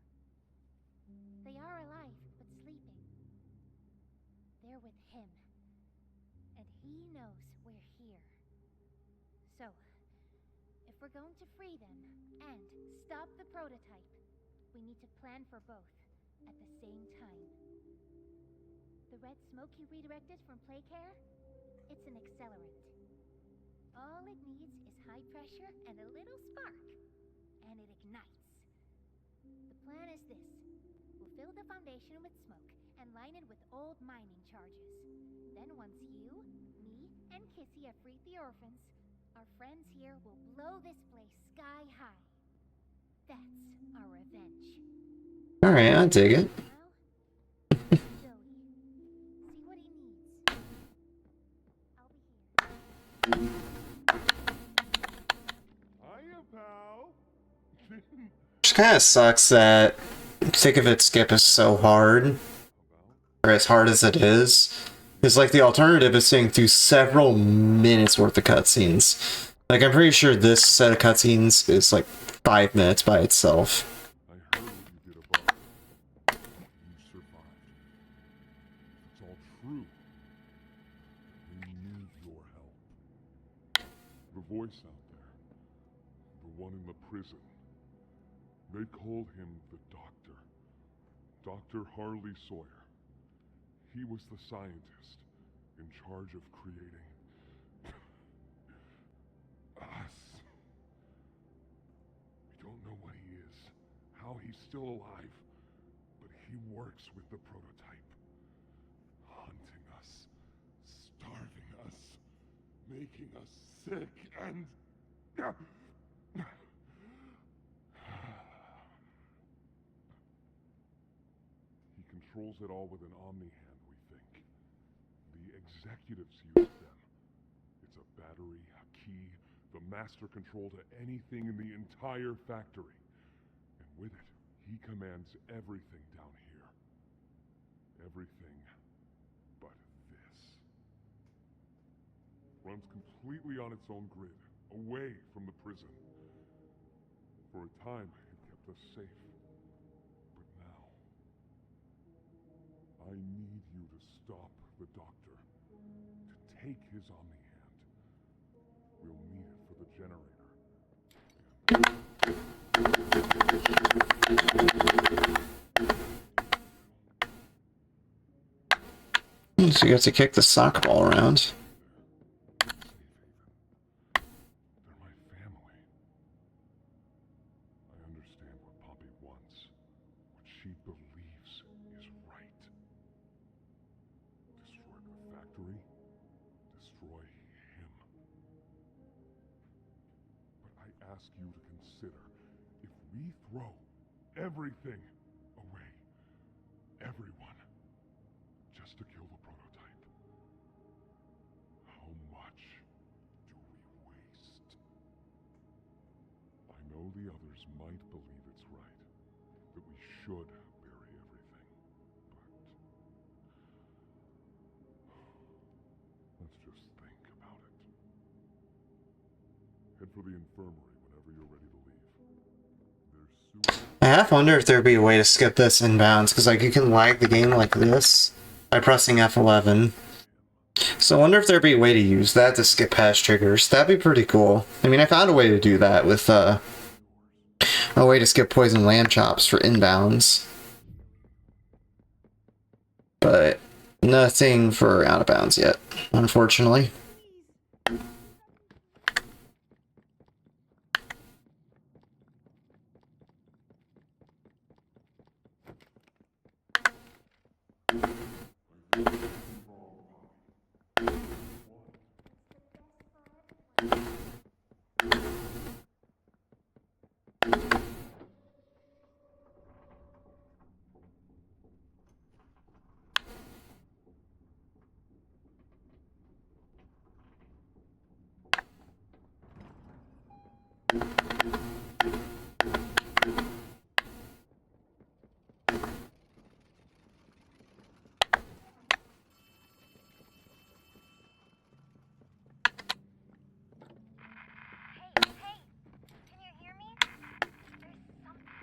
They are alive, but sleeping. They're with him. And he knows we're here. So, if we're going to free them and stop the prototype, we need to plan for both at the same time. The red smoke you redirected from Playcare? It's an accelerant. All it needs is high pressure and a little spark, and it ignites. The plan is this. We'll fill the foundation with smoke and line it with old mining charges. Then once you, me, and Kissy have freed the orphans, our friends here will blow this place sky high. That's our revenge. Alright, I dig it. Now, Joey, see what he needs. I'll be here. Hiya, pal. Just kind of sucks that Thick of It Skip is so hard, or as hard as it is. It's like the alternative is sitting through several minutes worth of cutscenes. Like, I'm pretty sure this set of cutscenes is like 5 minutes by itself. I heard what you did above. You survived. It's all true. We need your help. The voice out there, the one in the prison, they called him the Doctor. Dr. Harley Sawyer. He was the scientist in charge of creating us. We don't know what he is, how he's still alive, but he works with the prototype. Hunting us, starving us, making us sick, and... He controls it all with an Omni hand, we think. The executives use them. It's a battery, a key, the master control to anything in the entire factory. And with it, he commands everything down here. Everything but this. Runs completely on its own grid, away from the prison. For a time, it kept us safe. But now, I need you to stop the Doctor. To take his Omni hand. We'll need it for the generator. So you have to kick the soccer ball around. They're my family. I understand what Poppy wants. What she believes is right. Destroy the factory. Destroy him. But I ask you to consider, if we throw everything away, everyone, just to kill the prototype, how much do we waste? I know the others might believe it's right, that we should bury everything, but let's just think about it. Head for the infirmary whenever you're ready to leave. There's sewer. I half wonder if there'd be a way to skip this inbounds, because like you can lag the game like this by pressing F11. So I wonder if there'd be a way to use that to skip past triggers. That'd be pretty cool. I mean, I found a way to do that with a way to skip poison lamb chops for inbounds. But nothing for out of bounds yet, unfortunately. Hey, can you hear me? There's something.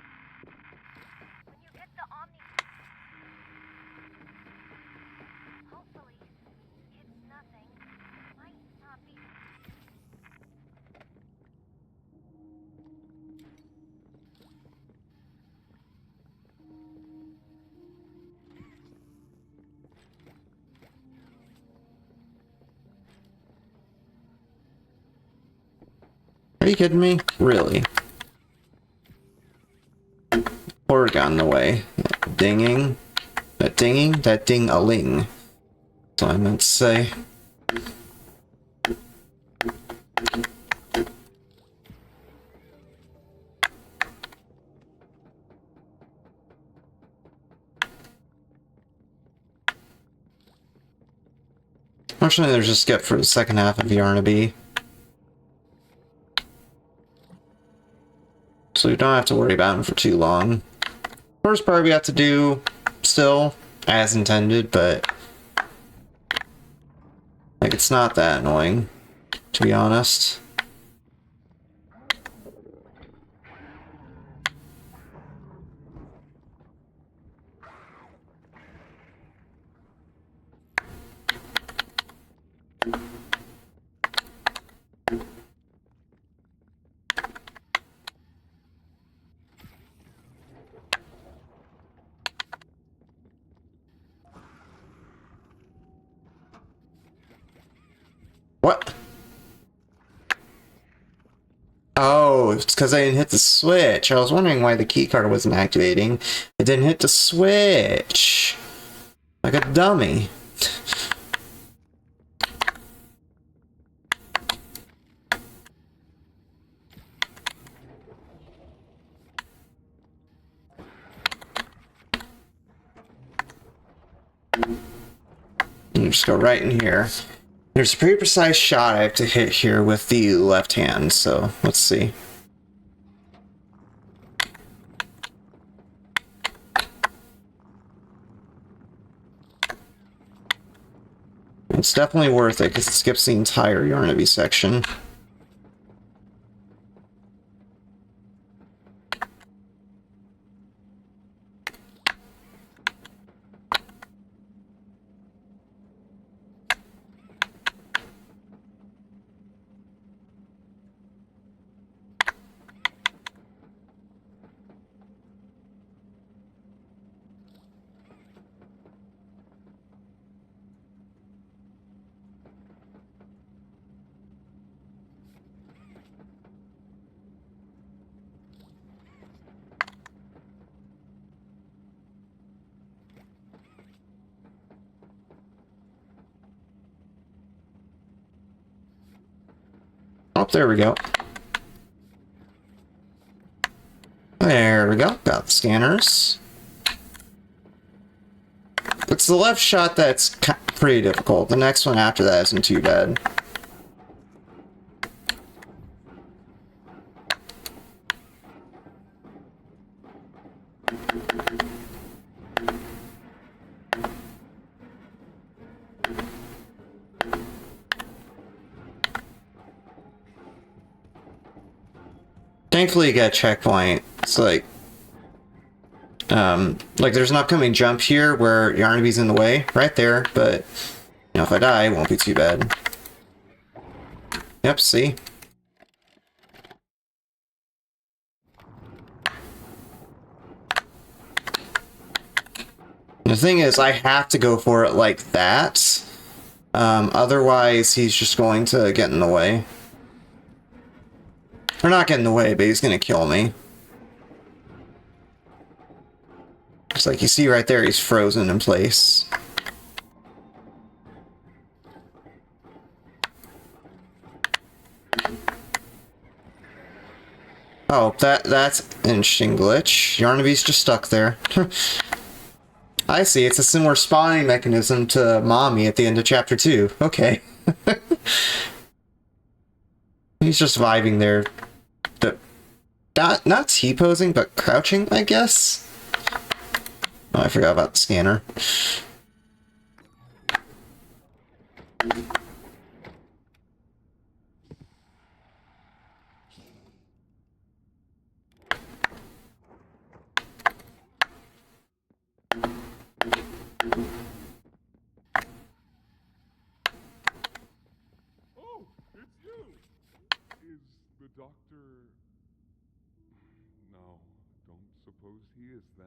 When you get the Omni... Hopefully, it's nothing. Might not be... Are you kidding me? Really? Or got in the way. Dinging. That dinging? That ding-a-ling. That's what I meant to say. Fortunately, there's a skip for the second half of Yarnaby. So we don't have to worry about him for too long. First part we have to do still, as intended, but like it's not that annoying, to be honest. What? Oh, it's because I didn't hit the switch. I was wondering why the keycard wasn't activating. I didn't hit the switch. Like a dummy. Just go right in here. There's a pretty precise shot I have to hit here with the left hand, so let's see. It's definitely worth it because it skips the entire Yarnaby section. Oh, there we go. There we go. Got the scanners. It's the left shot that's pretty difficult. The next one after that isn't too bad. Thankfully you get a checkpoint. It's like there's an upcoming jump here where Yarnaby's in the way, right there, but you know, if I die, it won't be too bad. Yep, see? The thing is, I have to go for it like that. Otherwise, he's just going to get in the way. Or not get in the way, but he's going to kill me. Just like you see right there, he's frozen in place. Oh, that's an interesting glitch. Yarnaby's just stuck there. I see, it's a similar spawning mechanism to Mommy at the end of Chapter 2. Okay. He's just vibing there. Not T-posing, but crouching, I guess? Oh, I forgot about the scanner. Oh, it's you! Is the doctor... No, don't suppose he is then?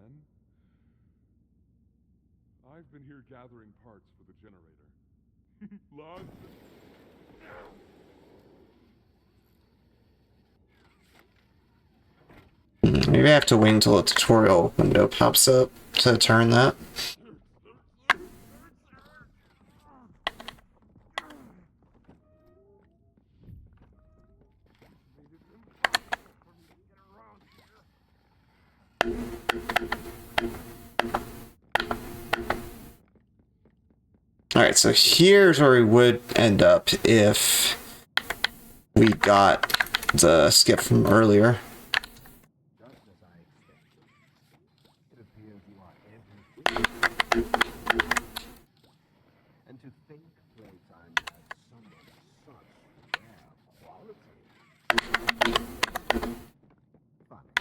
I've been here gathering parts for the generator. Blood? Maybe I have to wait until a tutorial window pops up to turn that. Alright, so here's where we would end up if we got the skip from earlier. Just as I expected. It appears you are everything. And to think Playtime had someone of such rare quality. Funny.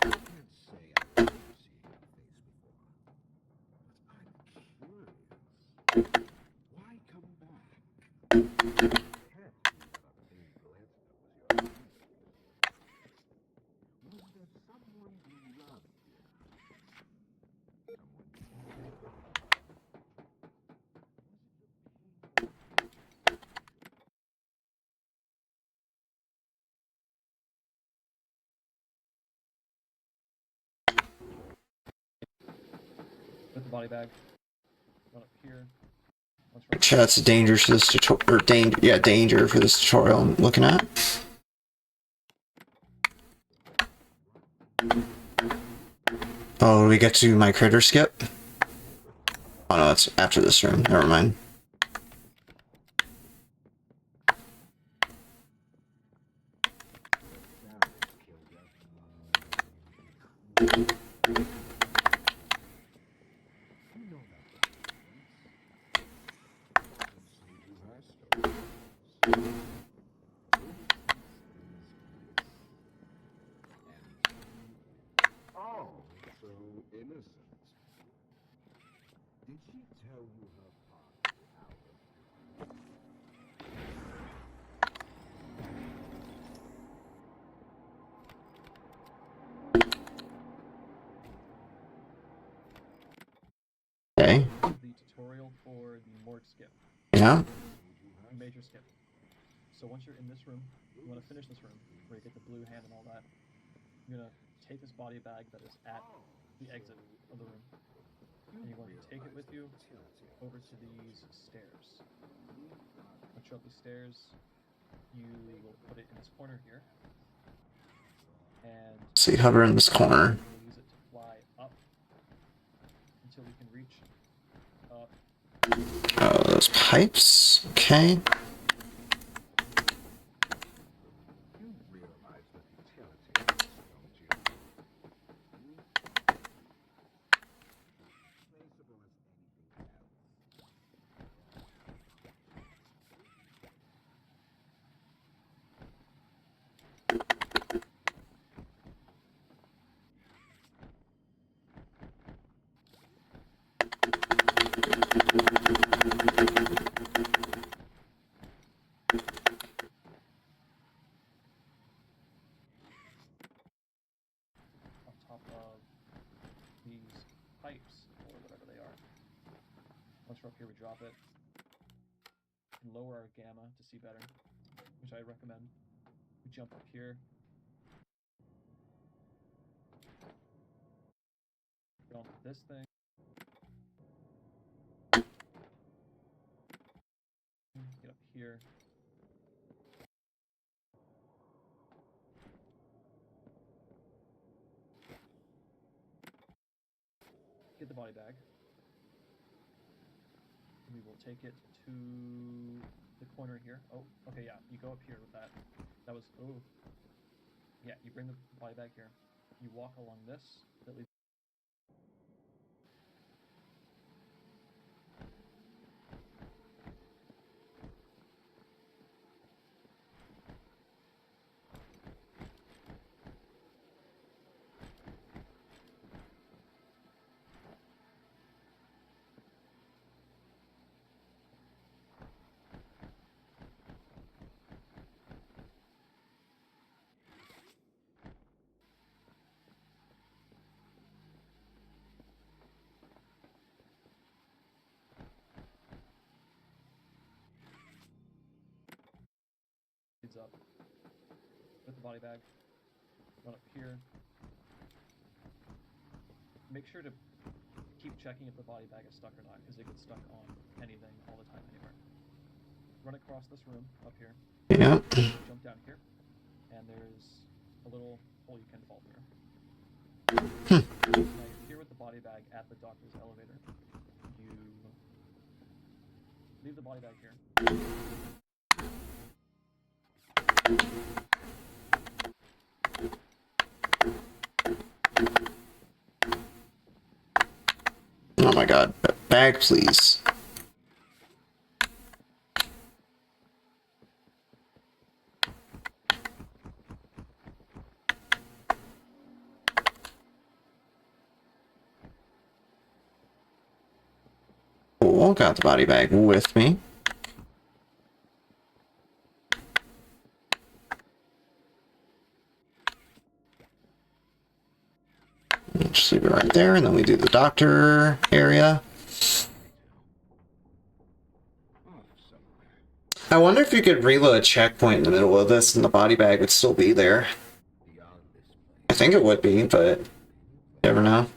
I can't say I've never seen your face before. But I'm curious. Why come back? Can't be that other influence that was your enemy. Was there someone you loved here? Someone you cared about? Put the body bag. Run up here. Chat's danger for this tutorial, or danger for this tutorial I'm looking at. Oh, we get to my critter skip? Oh no, that's after this room. Never mind. Oh, so innocent. Did she tell you her father out of Okay. The tutorial for the morgue skip. Yeah. Major skip. So once you're in this room, you want to finish this room where you get the blue hand and all that. You're gonna take this body bag that is at the exit of the room, and you're going to take it with you over to these stairs. Once you're up these stairs, you will put it in this corner here, and So you hover in this corner. we'll use it to fly up until we can reach up. Oh, those pipes. Okay. You realize the futility of this, don't you? Traceable as anything else. On top of these pipes, or whatever they are. Once we're up here, we drop it and lower our gamma to see better, which I recommend. We jump up here. Get onto this thing. Get up here. Get the body bag. We will take it to the corner here. Oh, okay, yeah. You go up here with that. That was, oh. Yeah, you bring the body bag here. You walk along this. That leads. Up. Put the body bag. Run up here. Make sure to keep checking if the body bag is stuck or not, because it gets stuck on anything all the time anywhere. Run across this room up here. Yeah. Jump down here, and there's a little hole you can fall through. Now you're here with the body bag at the doctor's elevator. You Leave the body bag here. Oh my god. Bag, please. Cool, got the body bag with me. Just leave it right there, and then we do the doctor area. I wonder if you could reload a checkpoint in the middle of this and the body bag would still be there. I think it would be, but you never know.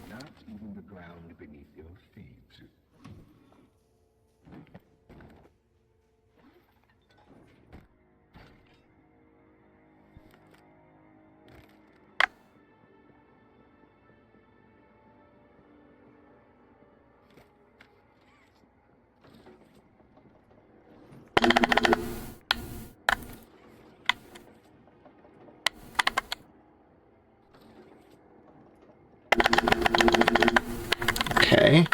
Not even the ground beneath your feet. Okay.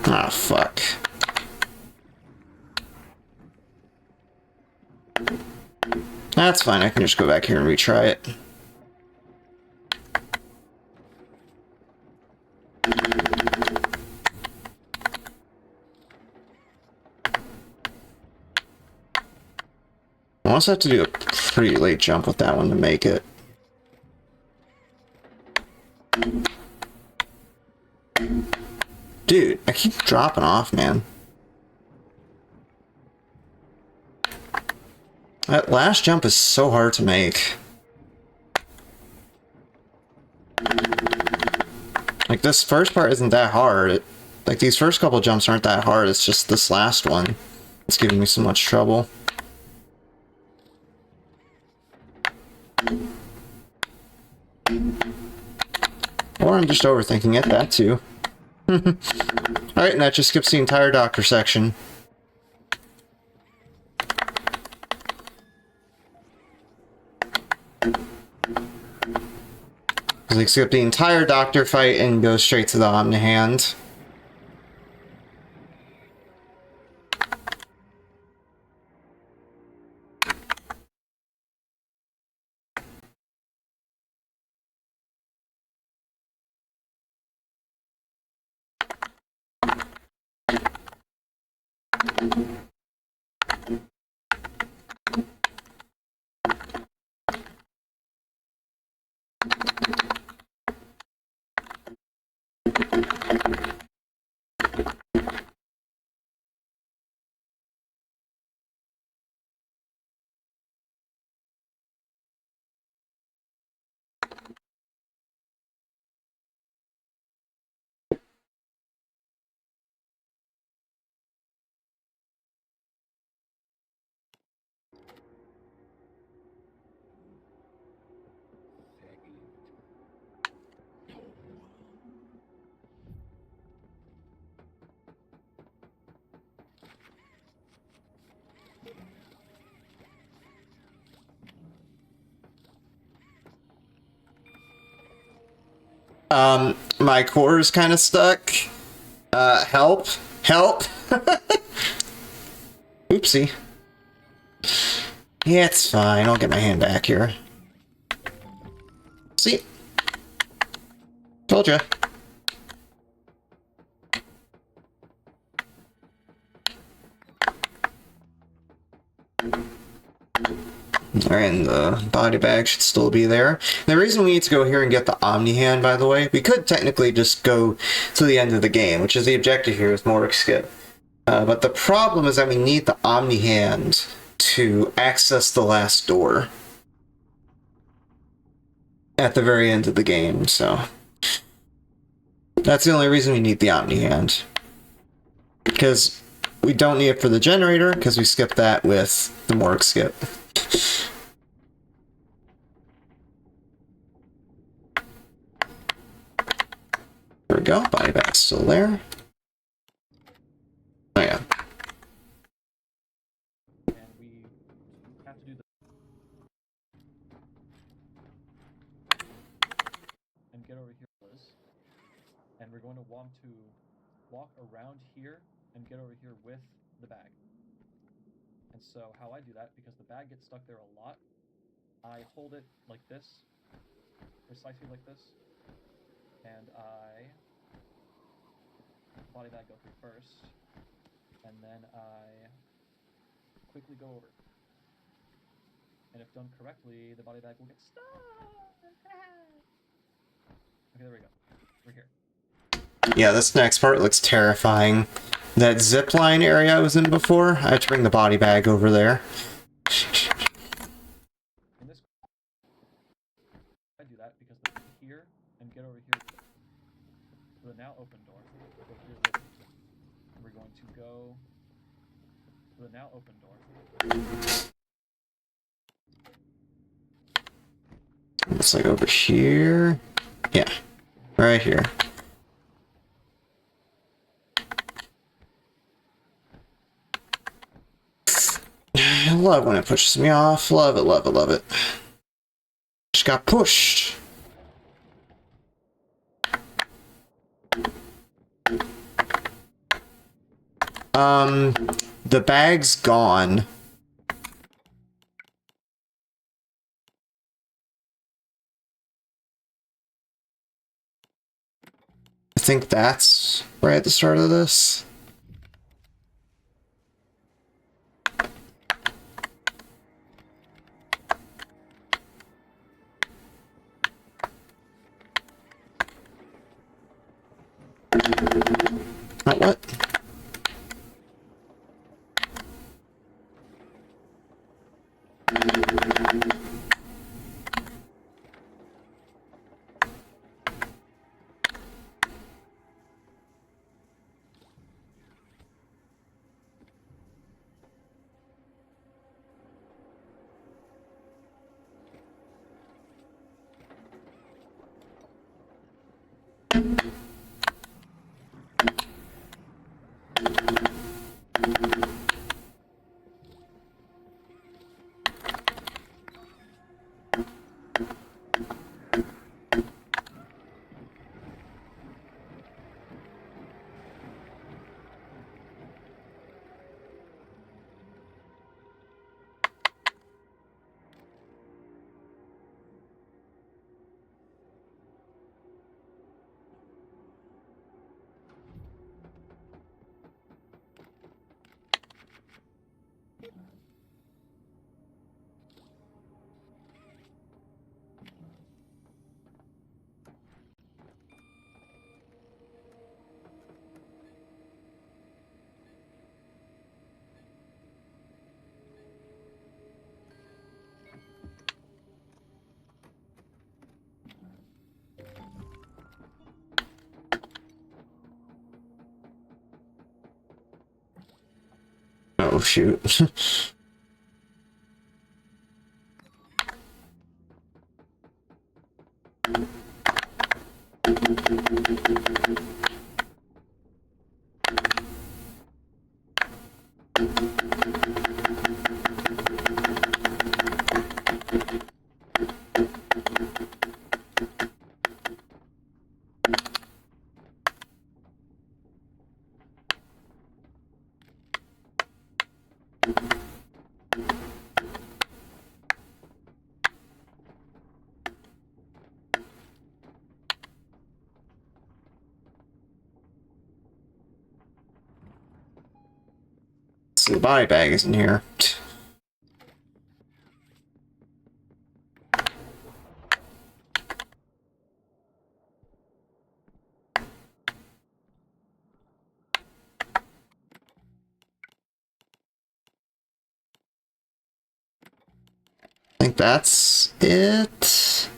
Ah, fuck. That's fine, I can just go back here and retry it. I also have to do a pretty late jump with that one to make it. Dude, I keep dropping off, man. That last jump is so hard to make. Like, this first part isn't that hard. Like, these first couple jumps aren't that hard, it's just this last one. It's giving me so much trouble. Or I'm just overthinking it, that too. Alright, and that just skips the entire doctor section. They skip the entire doctor fight and go straight to the Omni-Hand. My core is kind of stuck. Help. Help. Oopsie. Yeah, it's fine. I'll get my hand back here. See? Told ya. Alright, and the body bag should still be there. The reason we need to go here and get the Omni Hand, by the way, we could technically just go to the end of the game, which is the objective here with Morg Skip. But the problem is that we need the Omni Hand to access the last door at the very end of the game, so that's the only reason we need the Omni Hand. Because we don't need it for the generator, because we skipped that with the Morg Skip. There we go, body bag's still there. Oh yeah. And we have to do the and get over here, Liz. And we're going to want to walk around here and get over here with the bag. And so how I do that, because the bag gets stuck there a lot, I hold it like this, precisely like this, and I body bag go through first, and then I quickly go over. And if done correctly, the body bag will get stuck. Okay, there we go. We're here. Yeah, this next part looks terrifying. That zipline area I was in before, I had to bring the body bag over there. In this, I do that because here and get over here to the now open door. Go here with it. And we're going to go to the now open door. It's like over here. Yeah, right here. I love when it pushes me off. Love it, love it, love it. Just got pushed. The bag's gone. I think that's right at the start of this. What? Oh shoot. So the body bag isn't here. think that's it.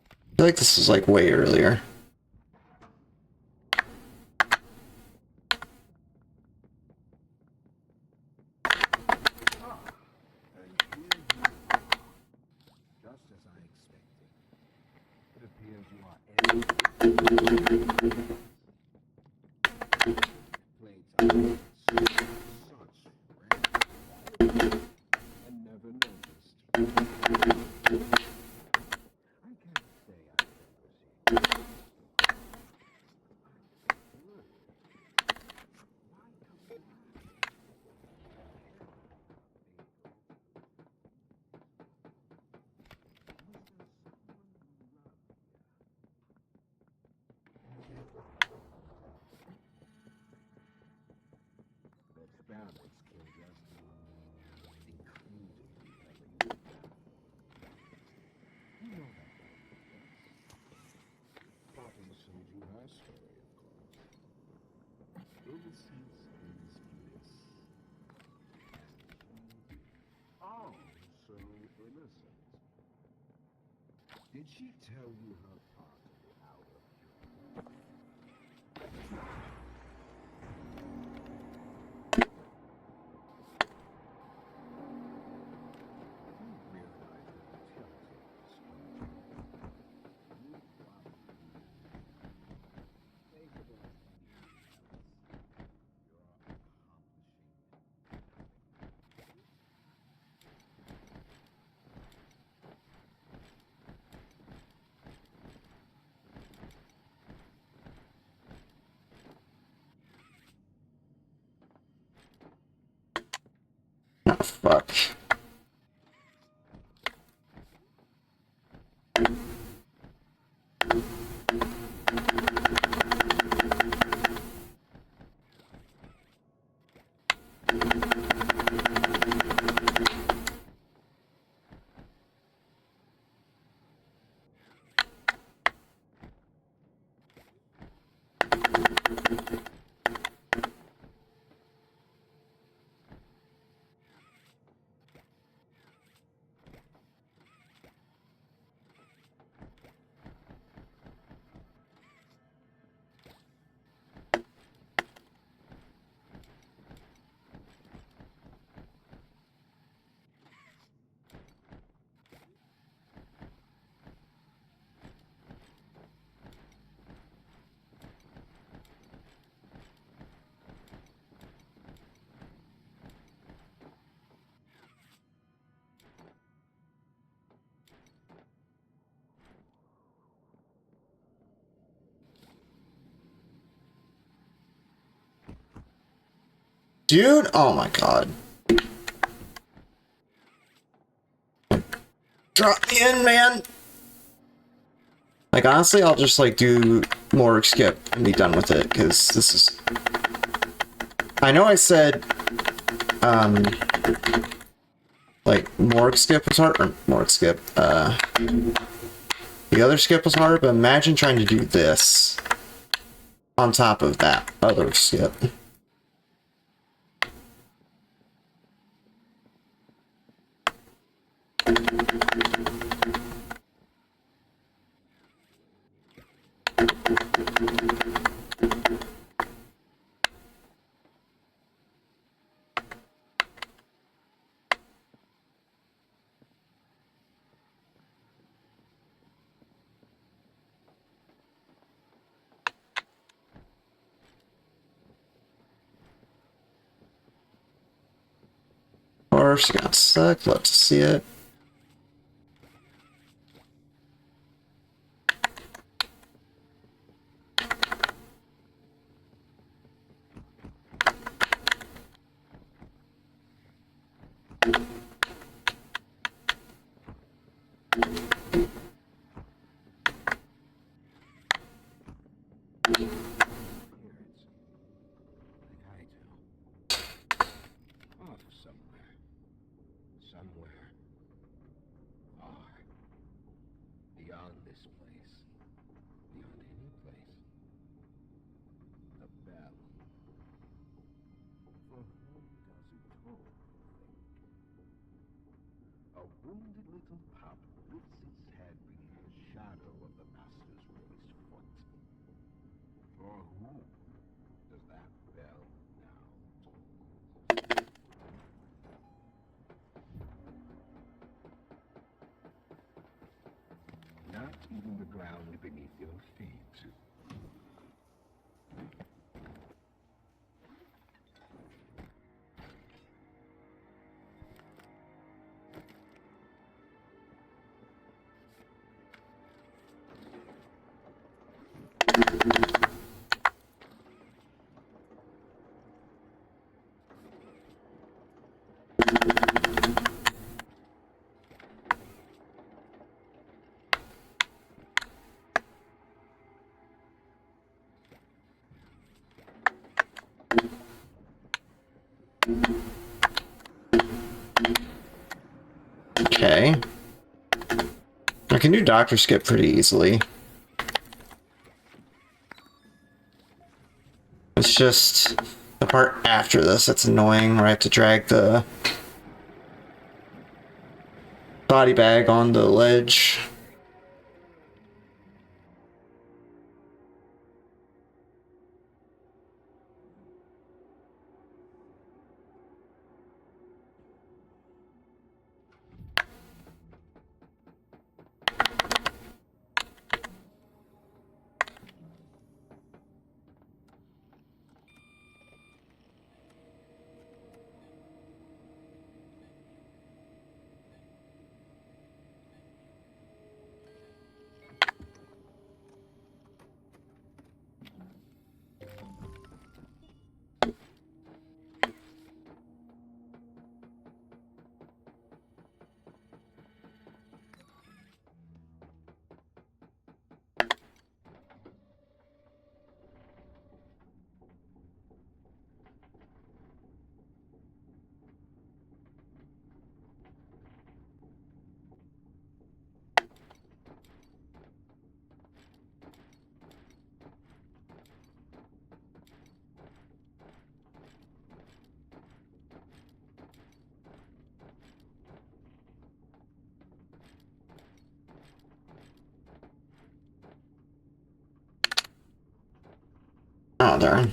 I feel like this was like way earlier. Just as I expected. It appears you are Playtime. Such rare. I never noticed. I can't say I've ever seen. Why come back? The experiments killed us, including you. You know that, Poppy showed you her story, of course. Innocence is bliss. Oh, so innocent. Did she tell you her part of the hour of joy? You realize that the telltale story. You probably think about anything else. You're accomplishing. Oh, fuck. Dude, oh my god. Drop me in, man! Like, honestly, I'll just, like, do more skip and be done with it, because this is... I know I said, like, more skip was hard, or more skip, the other skip was hard, but imagine trying to do this on top of that other skip. Of course, got stuck, love to see it. Parents, like I do. Off somewhere. Somewhere. Far. Beyond this place. Beyond any place. A bell. For whom does it toll? A Not even the ground beneath your feet. Okay. I can do Doctor Skip pretty easily. It's just the part after this that's annoying, where I have to drag the body bag on the ledge. Oh, darn.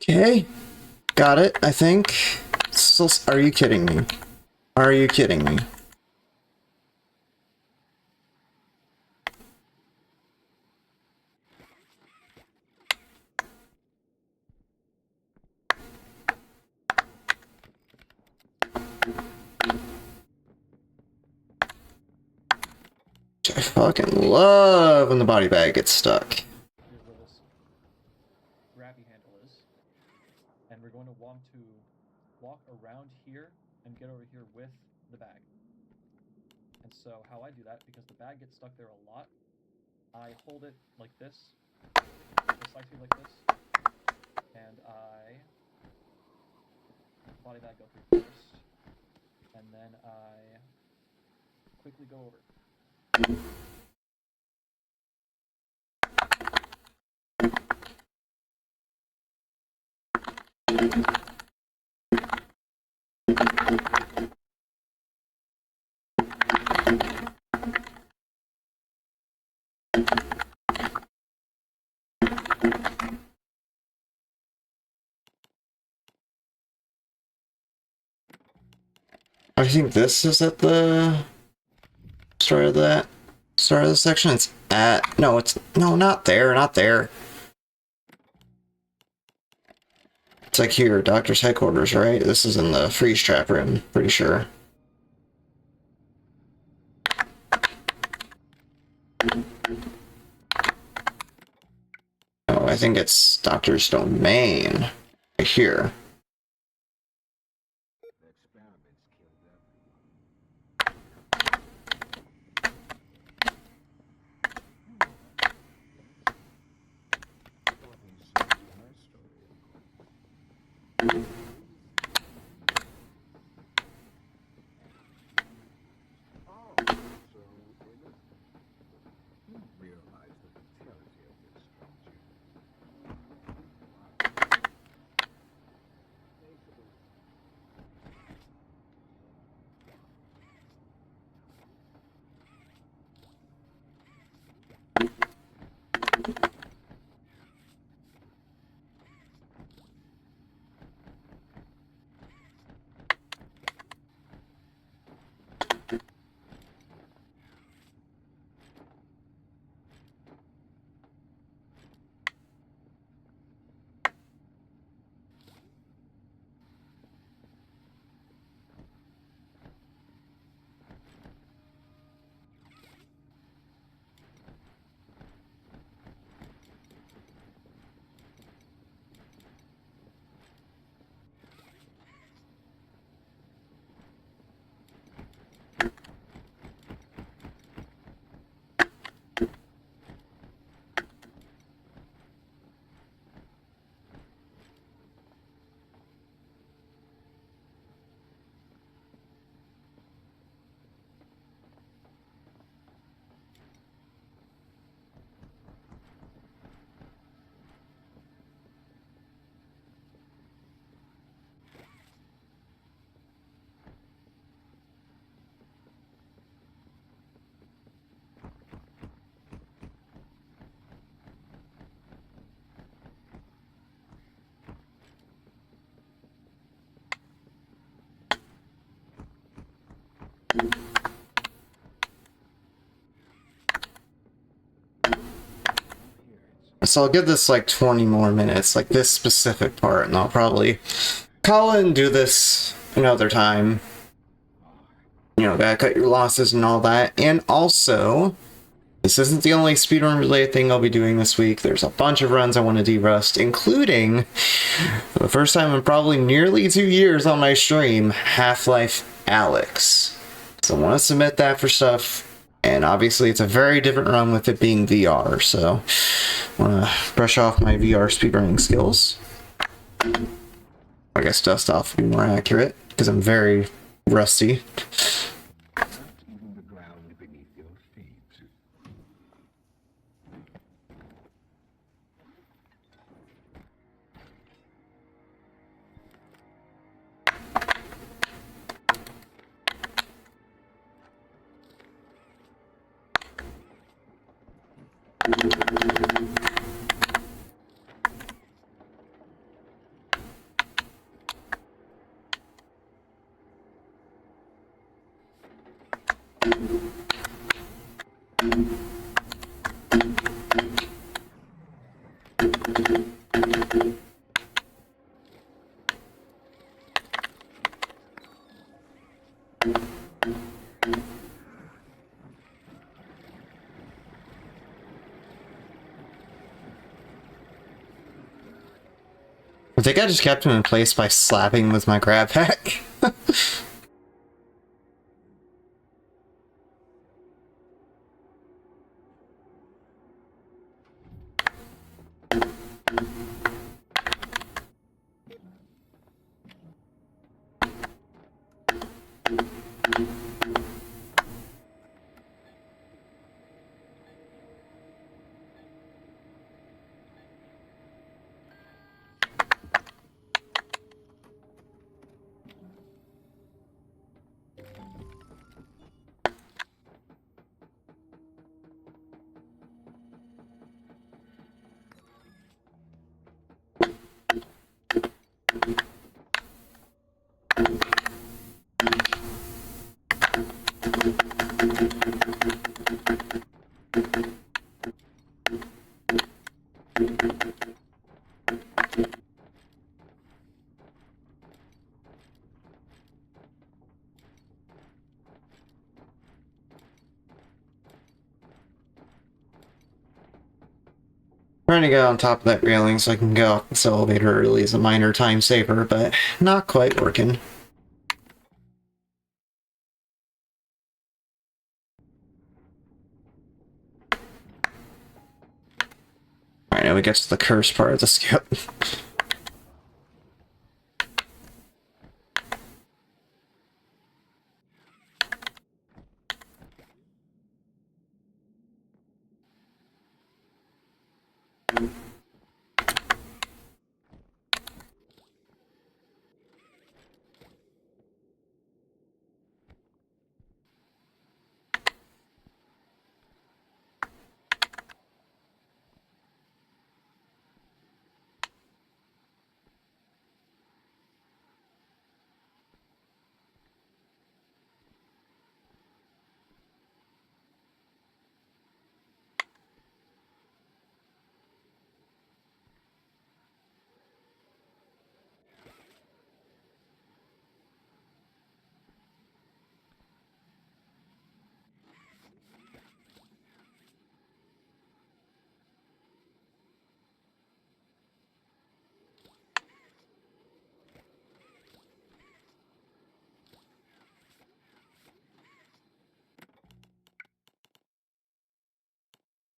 Okay. Got it, I think. Still, are you kidding me? Are you kidding me? I fucking love when the body bag gets stuck. Here's where this grabby handle is. And we're going to want to walk around here and get over here with the bag. And so how I do that, because the bag gets stuck there a lot, I hold it like this, precisely like this, and I body bag go through first, and then I quickly go over. I think this is at the start of the section. It's at no, not there, not there. It's like here, doctor's headquarters, right? This is in the freeze trap room, pretty sure. Oh, I think it's doctor's domain right here. So I'll give this like 20 more minutes, like this specific part, and I'll probably call it and do this another time. You know, gotta cut your losses and all that. And also, this isn't the only speedrun related thing I'll be doing this week. There's a bunch of runs I want to de-rust, including, for the first time in probably nearly 2 years on my stream, Half-Life Alyx. So I want to submit that for stuff. And obviously it's a very different run with it being VR, so I want to brush off my VR speedrunning skills. I guess dust off would be more accurate, because I'm very rusty. Even the ground beneath your feet. I think I just kept him in place by slapping him with my grab pack. Trying to get on top of that railing so I can go off this elevator early is a minor time saver, but not quite working. Alright, now we get to the curse part of the skip.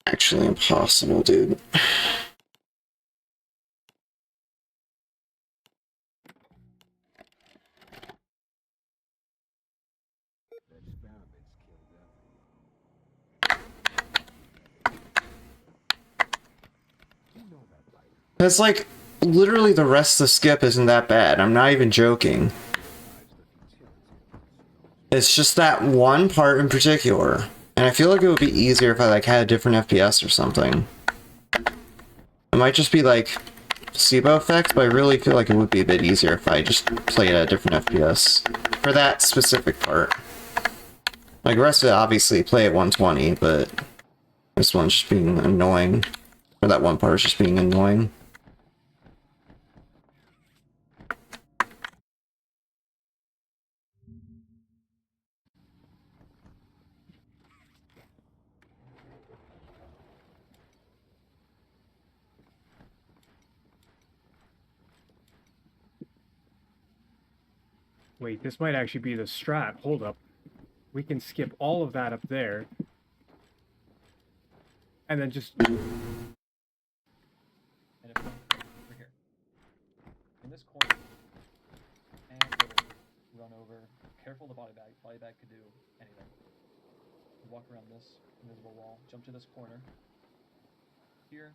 Actually impossible, dude. It's like, literally the rest of the skip isn't that bad. I'm not even joking. It's just that one part in particular. And I feel like it would be easier if I like had a different FPS or something. It might just be like placebo effect, but I really feel like it would be a bit easier if I just played at a different FPS. For that specific part. Like the rest of it obviously play at 120, but this one's just being annoying. Or that one part is just being annoying. Wait, this might actually be the strat. Hold up. We can skip all of that up there. And then just... And if over here, in this corner, and run over. Careful the body bag. Body bag could do anything. Walk around this invisible wall. Jump to this corner. Here.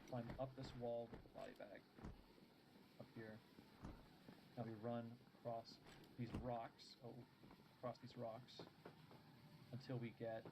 Climb up this wall with the body bag. Up here. Now we run across these rocks. Oh, across these rocks until we get.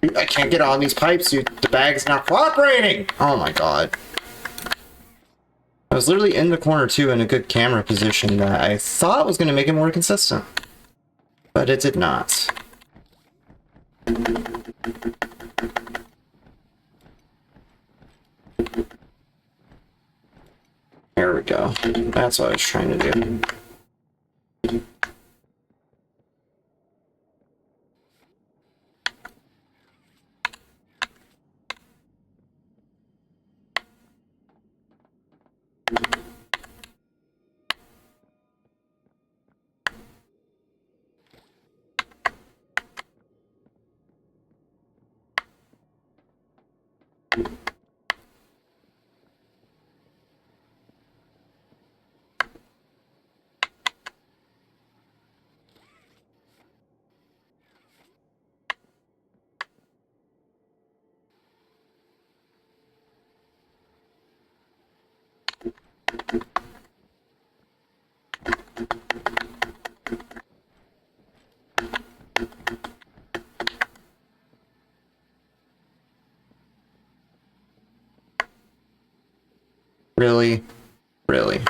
I can't get on these pipes, dude. The bag's not cooperating! Oh my god. I was literally in the corner too in a good camera position that I thought was going to make it more consistent. But it did not. There we go. That's what I was trying to do. Really? Really?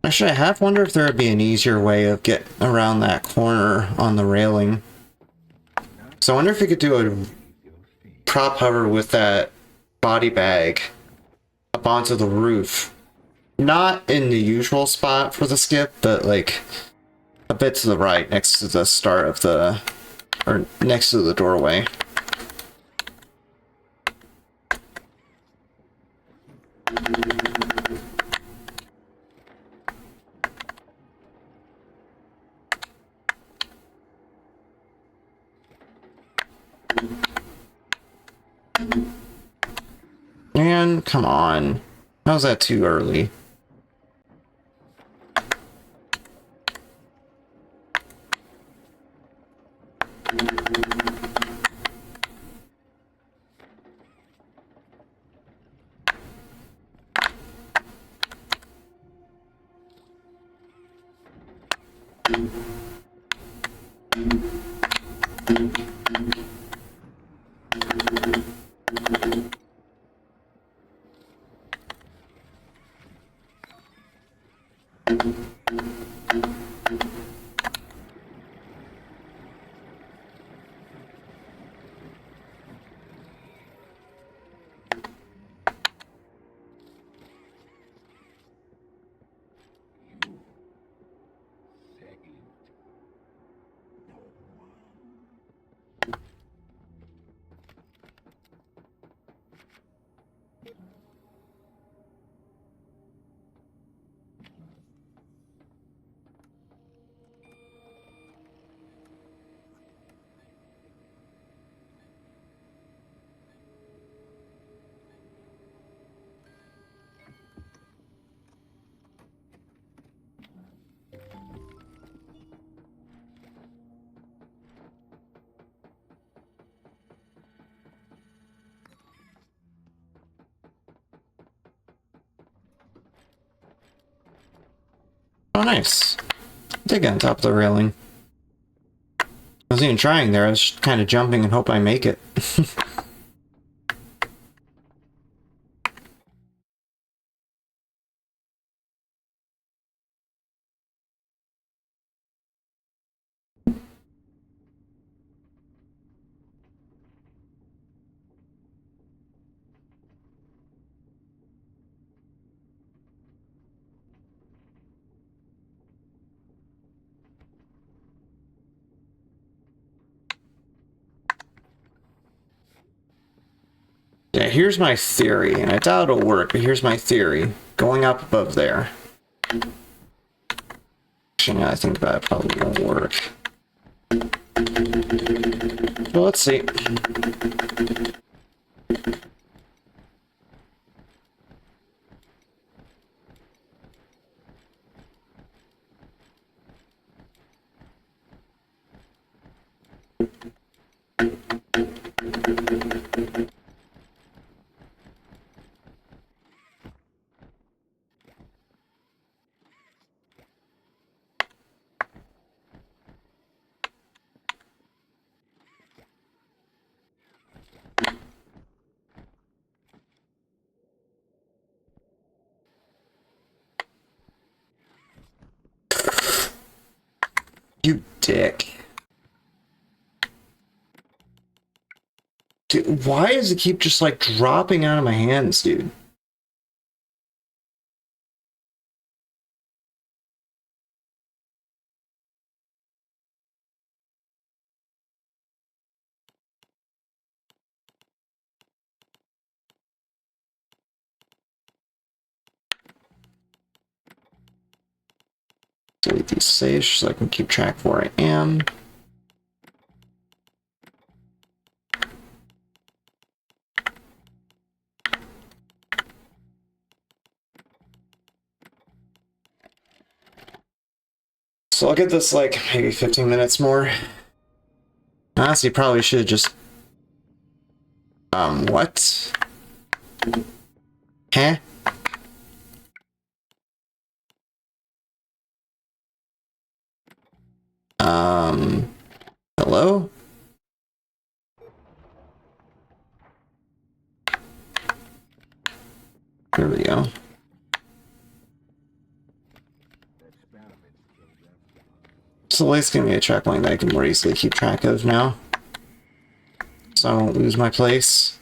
Actually, I half wonder if there would be an easier way of getting around that corner on the railing. So I wonder if we could do a prop hover with that body bag up onto the roof. Not in the usual spot for the skip, but like a bit to the right next to the start of the, or next to the doorway. Man, come on. How's that too early? nice. Dig on top of the railing. I wasn't even trying there, I was just kind of jumping and hope I make it. Yeah, here's my theory, and I doubt it'll work, but here's my theory. Going up above there. Actually, now I think about it, probably won't work. Well, let's see. You dick. Dude, why does it keep just like dropping out of my hands, dude? Delete these saves so I can keep track of where I am. So I'll get this like maybe 15 minutes more. Honestly, probably should have just... what? Huh? Hello? There we go. So at least give me a checkpoint that I can more easily keep track of now. So I won't lose my place.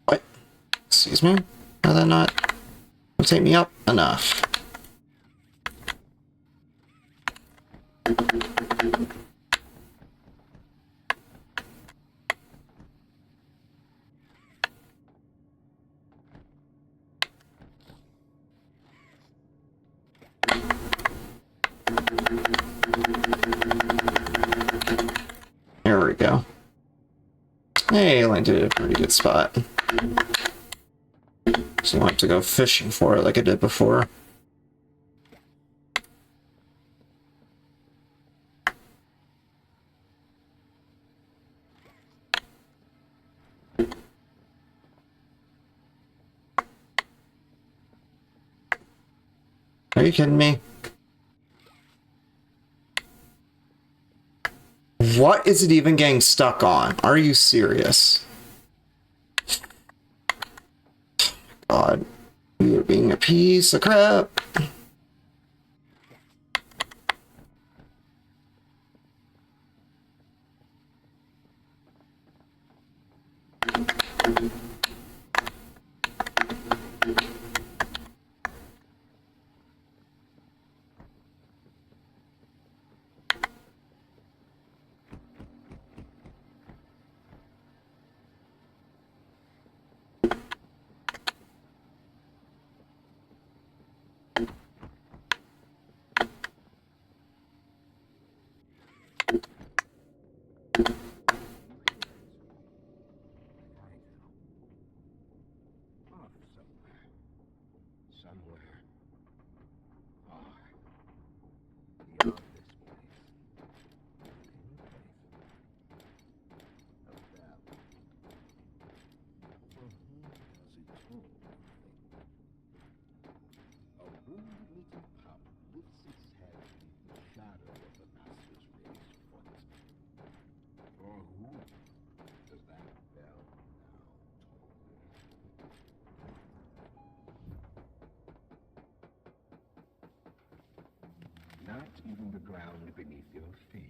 What? Excuse me? How that not take me up enough? There we go. Hey, I landed at a pretty good spot. So I don't have to go fishing for it like I did before. Are you kidding me? What is it even getting stuck on? Are you serious? God, you're being a piece of crap. not even the ground beneath your feet.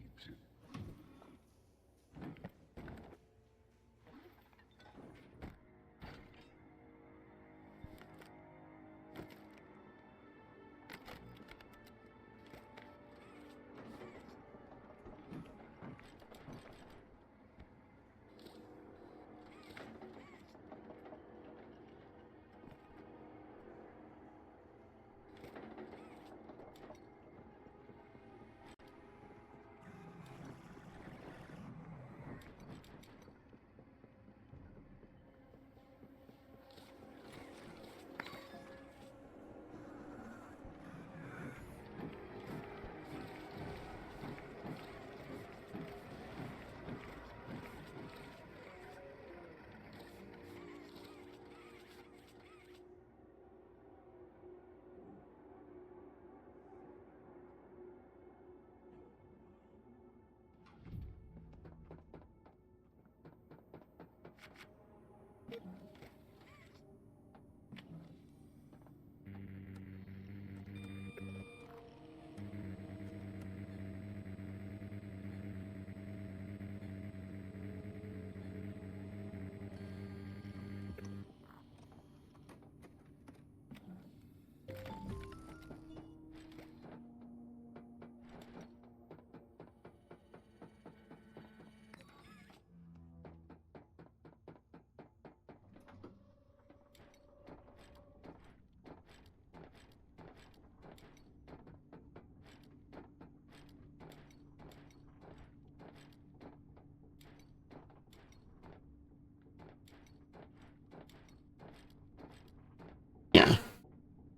Yeah.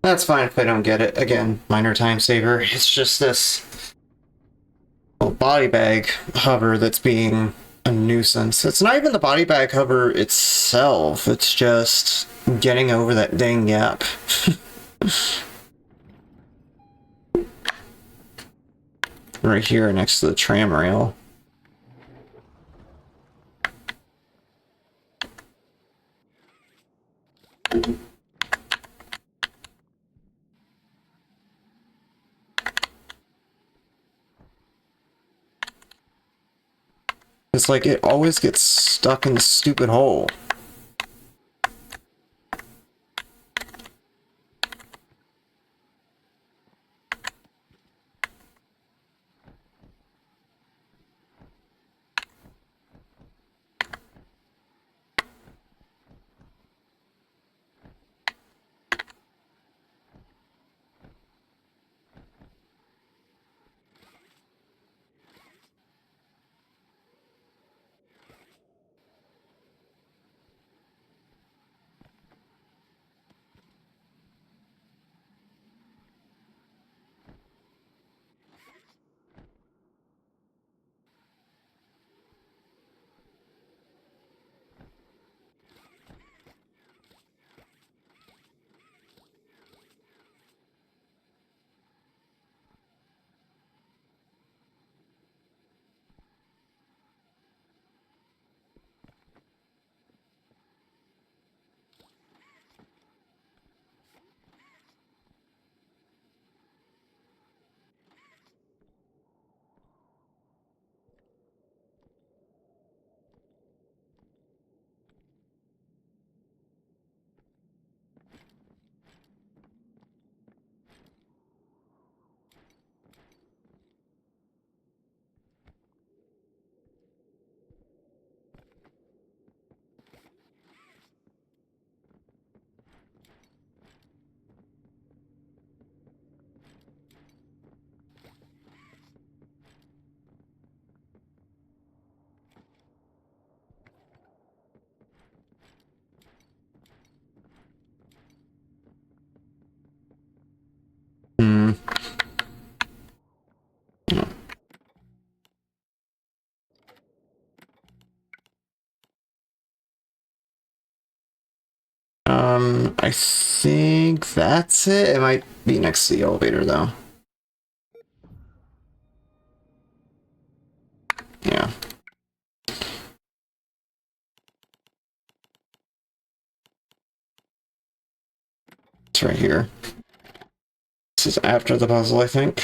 That's fine if I don't get it. Again, minor time saver. It's just this body bag hover that's being a nuisance. It's not even the body bag hover itself, it's just getting over that dang gap. Right here next to the tram rail. It's like it always gets stuck in the stupid hole. Hmm. I think that's it. It might be next to the elevator, though. Yeah. It's right here. This is after the puzzle, I think.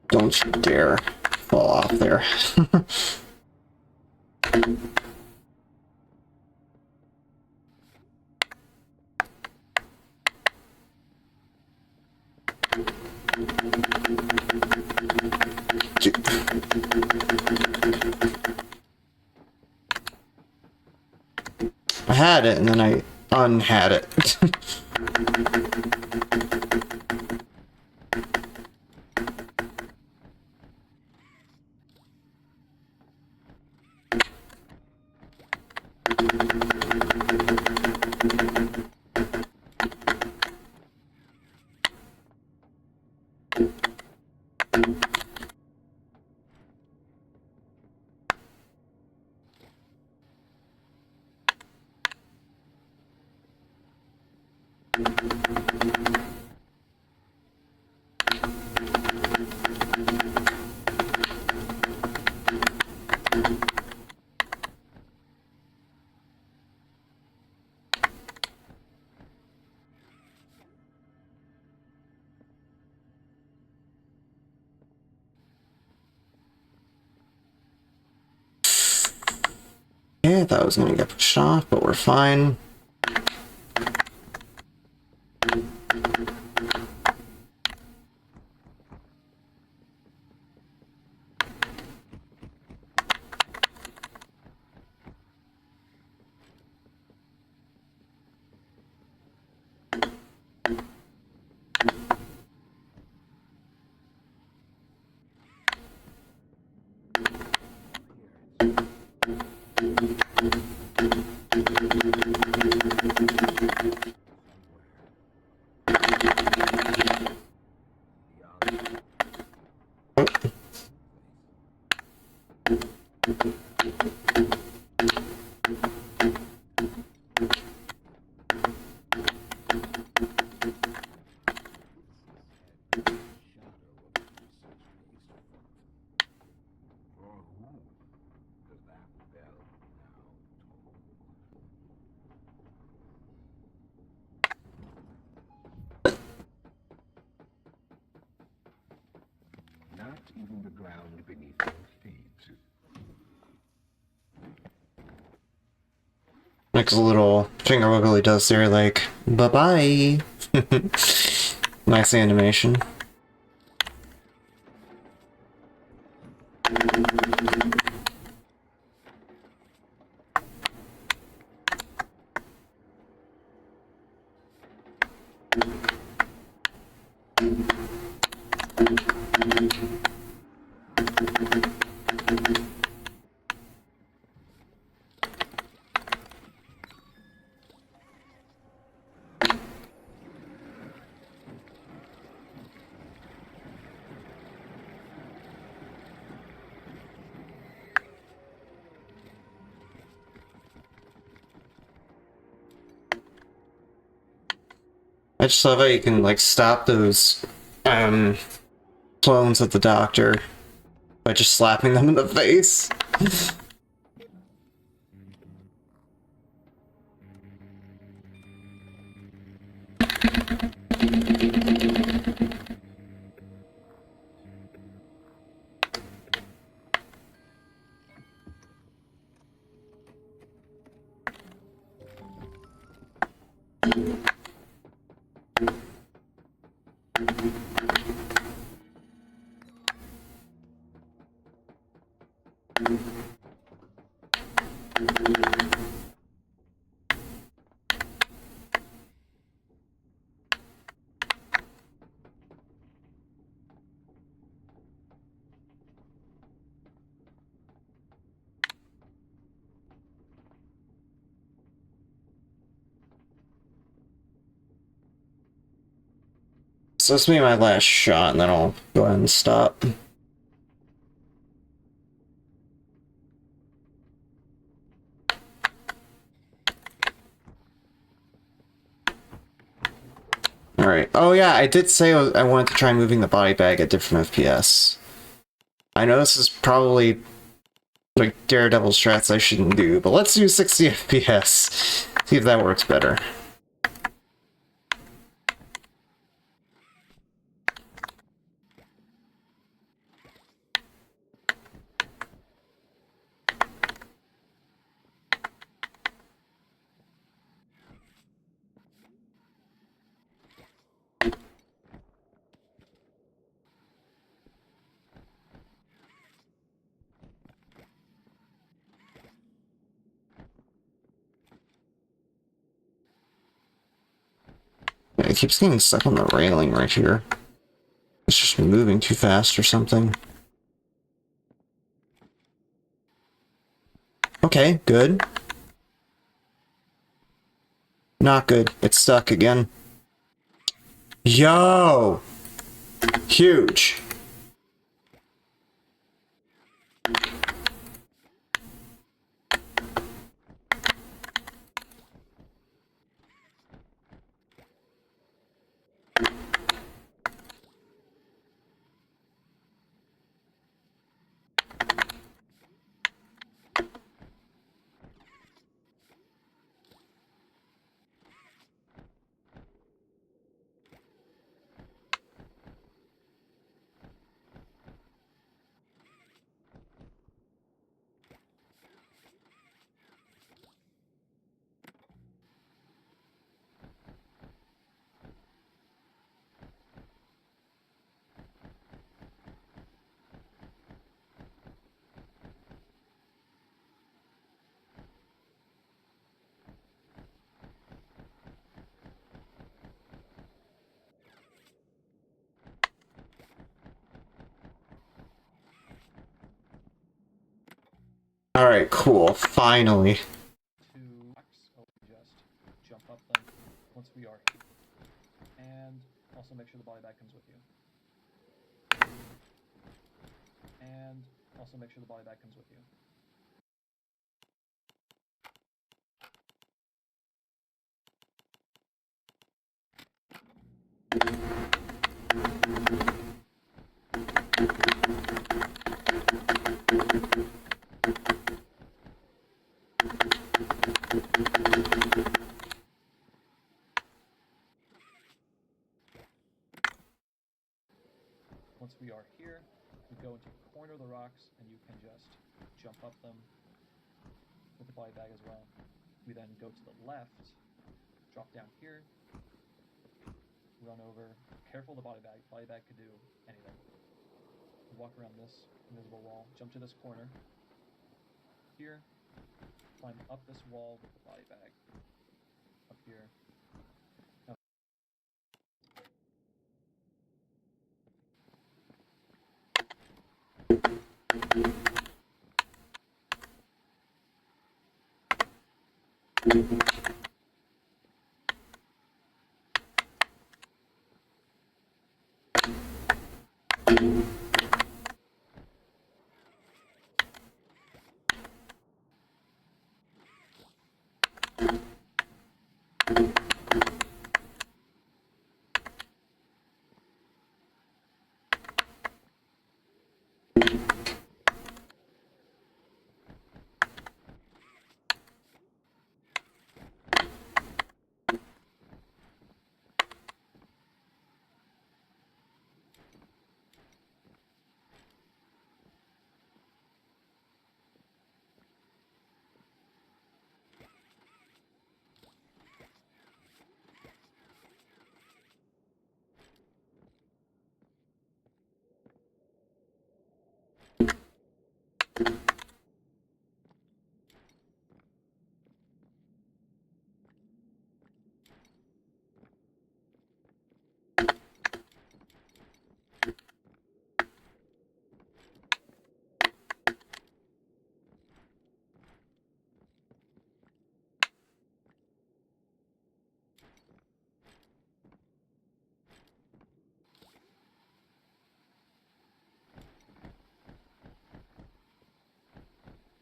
Don't you dare fall off there. I had it and then I unhad it. Yeah, I thought I was gonna get pushed off, but we're fine. Not even the ground beneath your feet. Makes a little finger wiggle he does there, like, bye-bye. Nice animation. I just love how you can, like, stop those, clones at the doctor by just slapping them in the face. So this will be my last shot, and then I'll go ahead and stop. Alright. Oh yeah, I did say I wanted to try moving the body bag at different FPS. I know this is probably like Daredevil strats I shouldn't do, but let's do 60 FPS. See if that works better. Yeah, it keeps getting stuck on the railing right here. It's just moving too fast or something. Okay, good. Not good. It's stuck again. Yo! Huge. Alright, cool. Finally. To just jump up them once we are here. And also make sure the body bag comes with you. And also make sure the body bag comes with you. Once we are here, we go into the corner of the rocks and you can just jump up them with the body bag as well. We then go to the left, drop down here, run over. Careful of the body bag. Body bag could do anything. Walk around this invisible wall, jump to this corner. Here, climb up this wall with the body bag. Up here.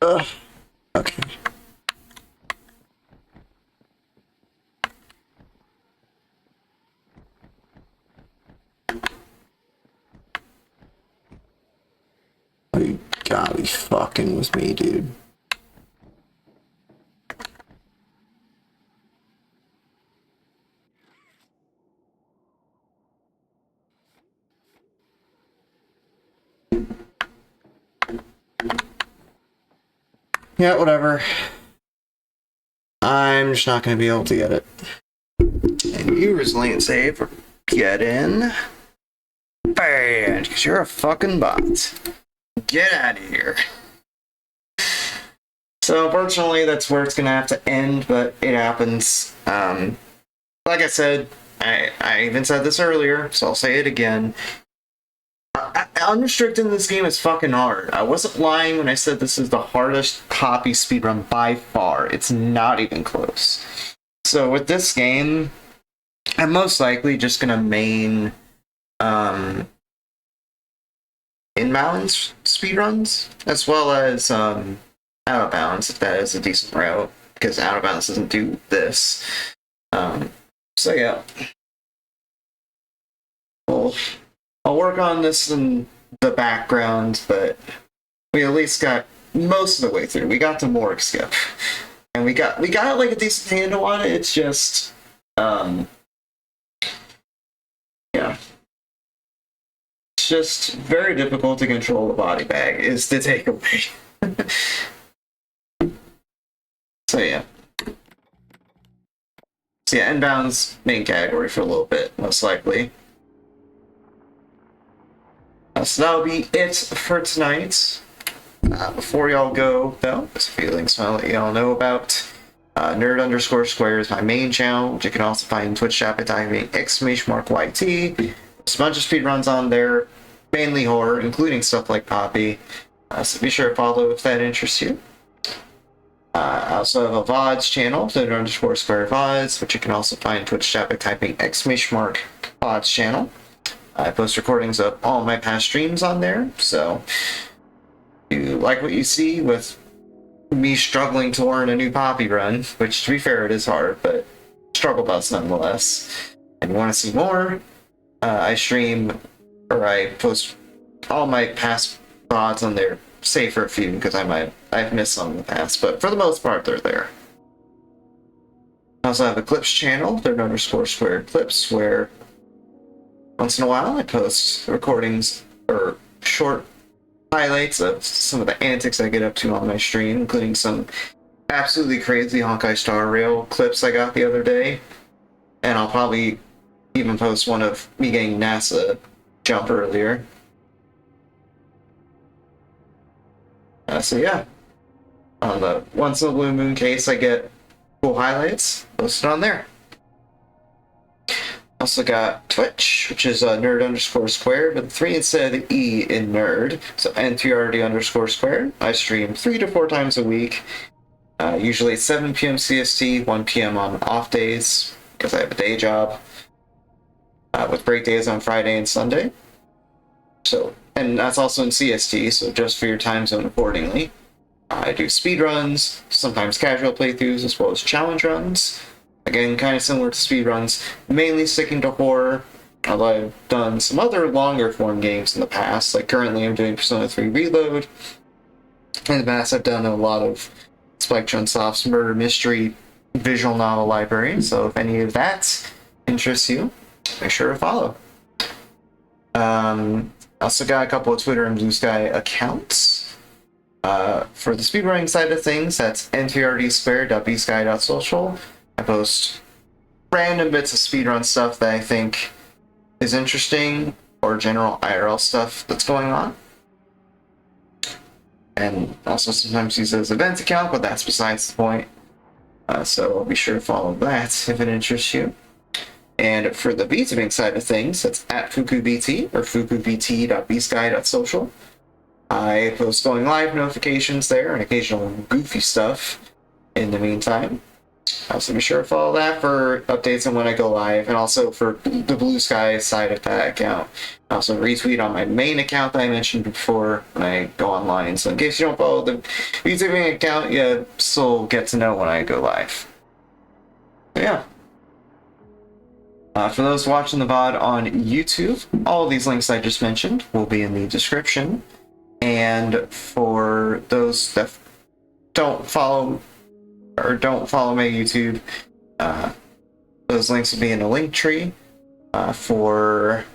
Ugh. Okay. Gotta be fucking with me, dude. Yeah, whatever. I'm just not gonna be able to get it. And you resilient save or get in. Bad, because you're a fucking bot. Get out of here. So unfortunately, that's where it's gonna have to end, but it happens. Like I said, I even said this earlier, so I'll say it again. Unrestricted in this game is fucking hard. I wasn't lying when I said this is the hardest Poppy speedrun by far. It's not even close. So with this game, I'm most likely just gonna main inbounds speedruns, as well as out of bounds, if that is a decent route, because out of bounds doesn't do this. So yeah. Well, I'll work on this in the background, but we at least got most of the way through. We got to Morgue Skip. And we got like a decent handle on it. It's just yeah. It's just very difficult to control the body bag is the takeaway. So yeah. So yeah, inbounds main category for a little bit, most likely. So that'll be it for tonight. Before y'all go, though, there's a few links I'll let y'all know about. Nerd_square is my main channel, which you can also find in Twitch chat by typing !YT. There's a bunch of speedruns on there, mainly horror, including stuff like Poppy. So be sure to follow if that interests you. I also have a VODs channel, nerd_square VODs, which you can also find in Twitch chat by typing !VODs channel. I post recordings of all my past streams on there, so if you like what you see with me struggling to learn a new Poppy run, which to be fair it is hard, but struggle bus nonetheless, and you want to see more, I stream, or I post all my past VODs on there, save for a few, because I've missed some in the past, but for the most part they're there. I also have a clips channel, they're _square clips, where once in a while, I post recordings or short highlights of some of the antics I get up to on my stream, including some absolutely crazy Honkai Star Rail clips I got the other day. And I'll probably even post one of me getting NASA jump earlier. So yeah, on the once in a blue moon case, I get cool highlights posted on there. Also got Twitch, which is nerd_square, with 3 instead of the E in nerd, so NTRD_square. I stream 3 to 4 times a week, usually at 7 p.m. CST, 1 p.m. on off days, because I have a day job, with break days on Friday and Sunday. So, and that's also in CST, so just for your time zone accordingly. I do speedruns, sometimes casual playthroughs, as well as challenge runs. Again, kind of similar to speedruns, mainly sticking to horror, although I've done some other longer form games in the past, like currently I'm doing Persona 3 Reload. In the past I've done a lot of Spike Chunsoft's murder mystery visual novel library, so if any of that interests you, make sure to follow. I also got a couple of Twitter and Blue Sky accounts. For the speedrunning side of things, that's ntrdsquare.bsky.social. I post random bits of speedrun stuff that I think is interesting, or general IRL stuff that's going on. And also sometimes use it as an event account, but that's besides the point. So be sure to follow that if it interests you. And for the VTubing side of things, that's at FukuBT, or fukubt.bsky.social. I post going live notifications there and occasional goofy stuff in the meantime. So be sure to follow that for updates on when I go live, and also for the Blue Sky side of that account. I also retweet on my main account that I mentioned before when I go online. So in case you don't follow the YouTubing account, you still get to know when I go live. So yeah. For those watching the VOD on YouTube, all of these links I just mentioned will be in the description. And for those that don't follow my YouTube, those links will be in a link tree. For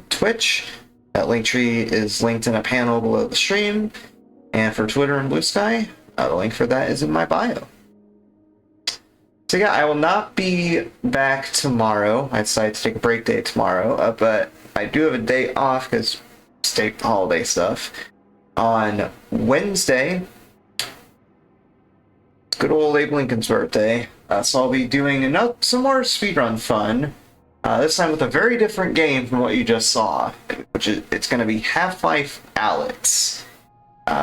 Twitch, that link tree is linked in a panel below the stream. And for Twitter and Blue Sky, the link for that is in my bio. So yeah, I will not be back tomorrow. I decided to take a break day tomorrow, but I do have a day off because state holiday stuff. On Wednesday, it's good old Abe Lincoln's birthday, so I'll be doing some more speedrun fun. This time with a very different game from what you just saw, it's going to be Half-Life Alyx,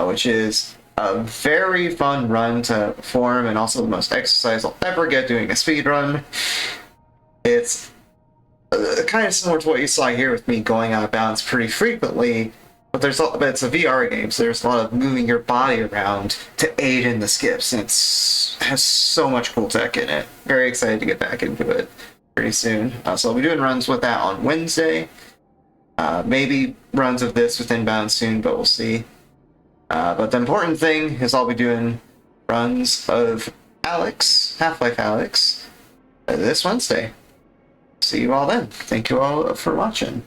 which is a very fun run to perform and also the most exercise I'll ever get doing a speedrun. It's kind of similar to what you saw here with me going out of bounds pretty frequently, but it's a VR game, so there's a lot of moving your body around to aid in the skips, and it has so much cool tech in it. Very excited to get back into it pretty soon. So I'll be doing runs with that on Wednesday. Maybe runs of this within bounds soon, but we'll see. But the important thing is I'll be doing runs of Alyx, Half-Life Alyx, this Wednesday. See you all then. Thank you all for watching.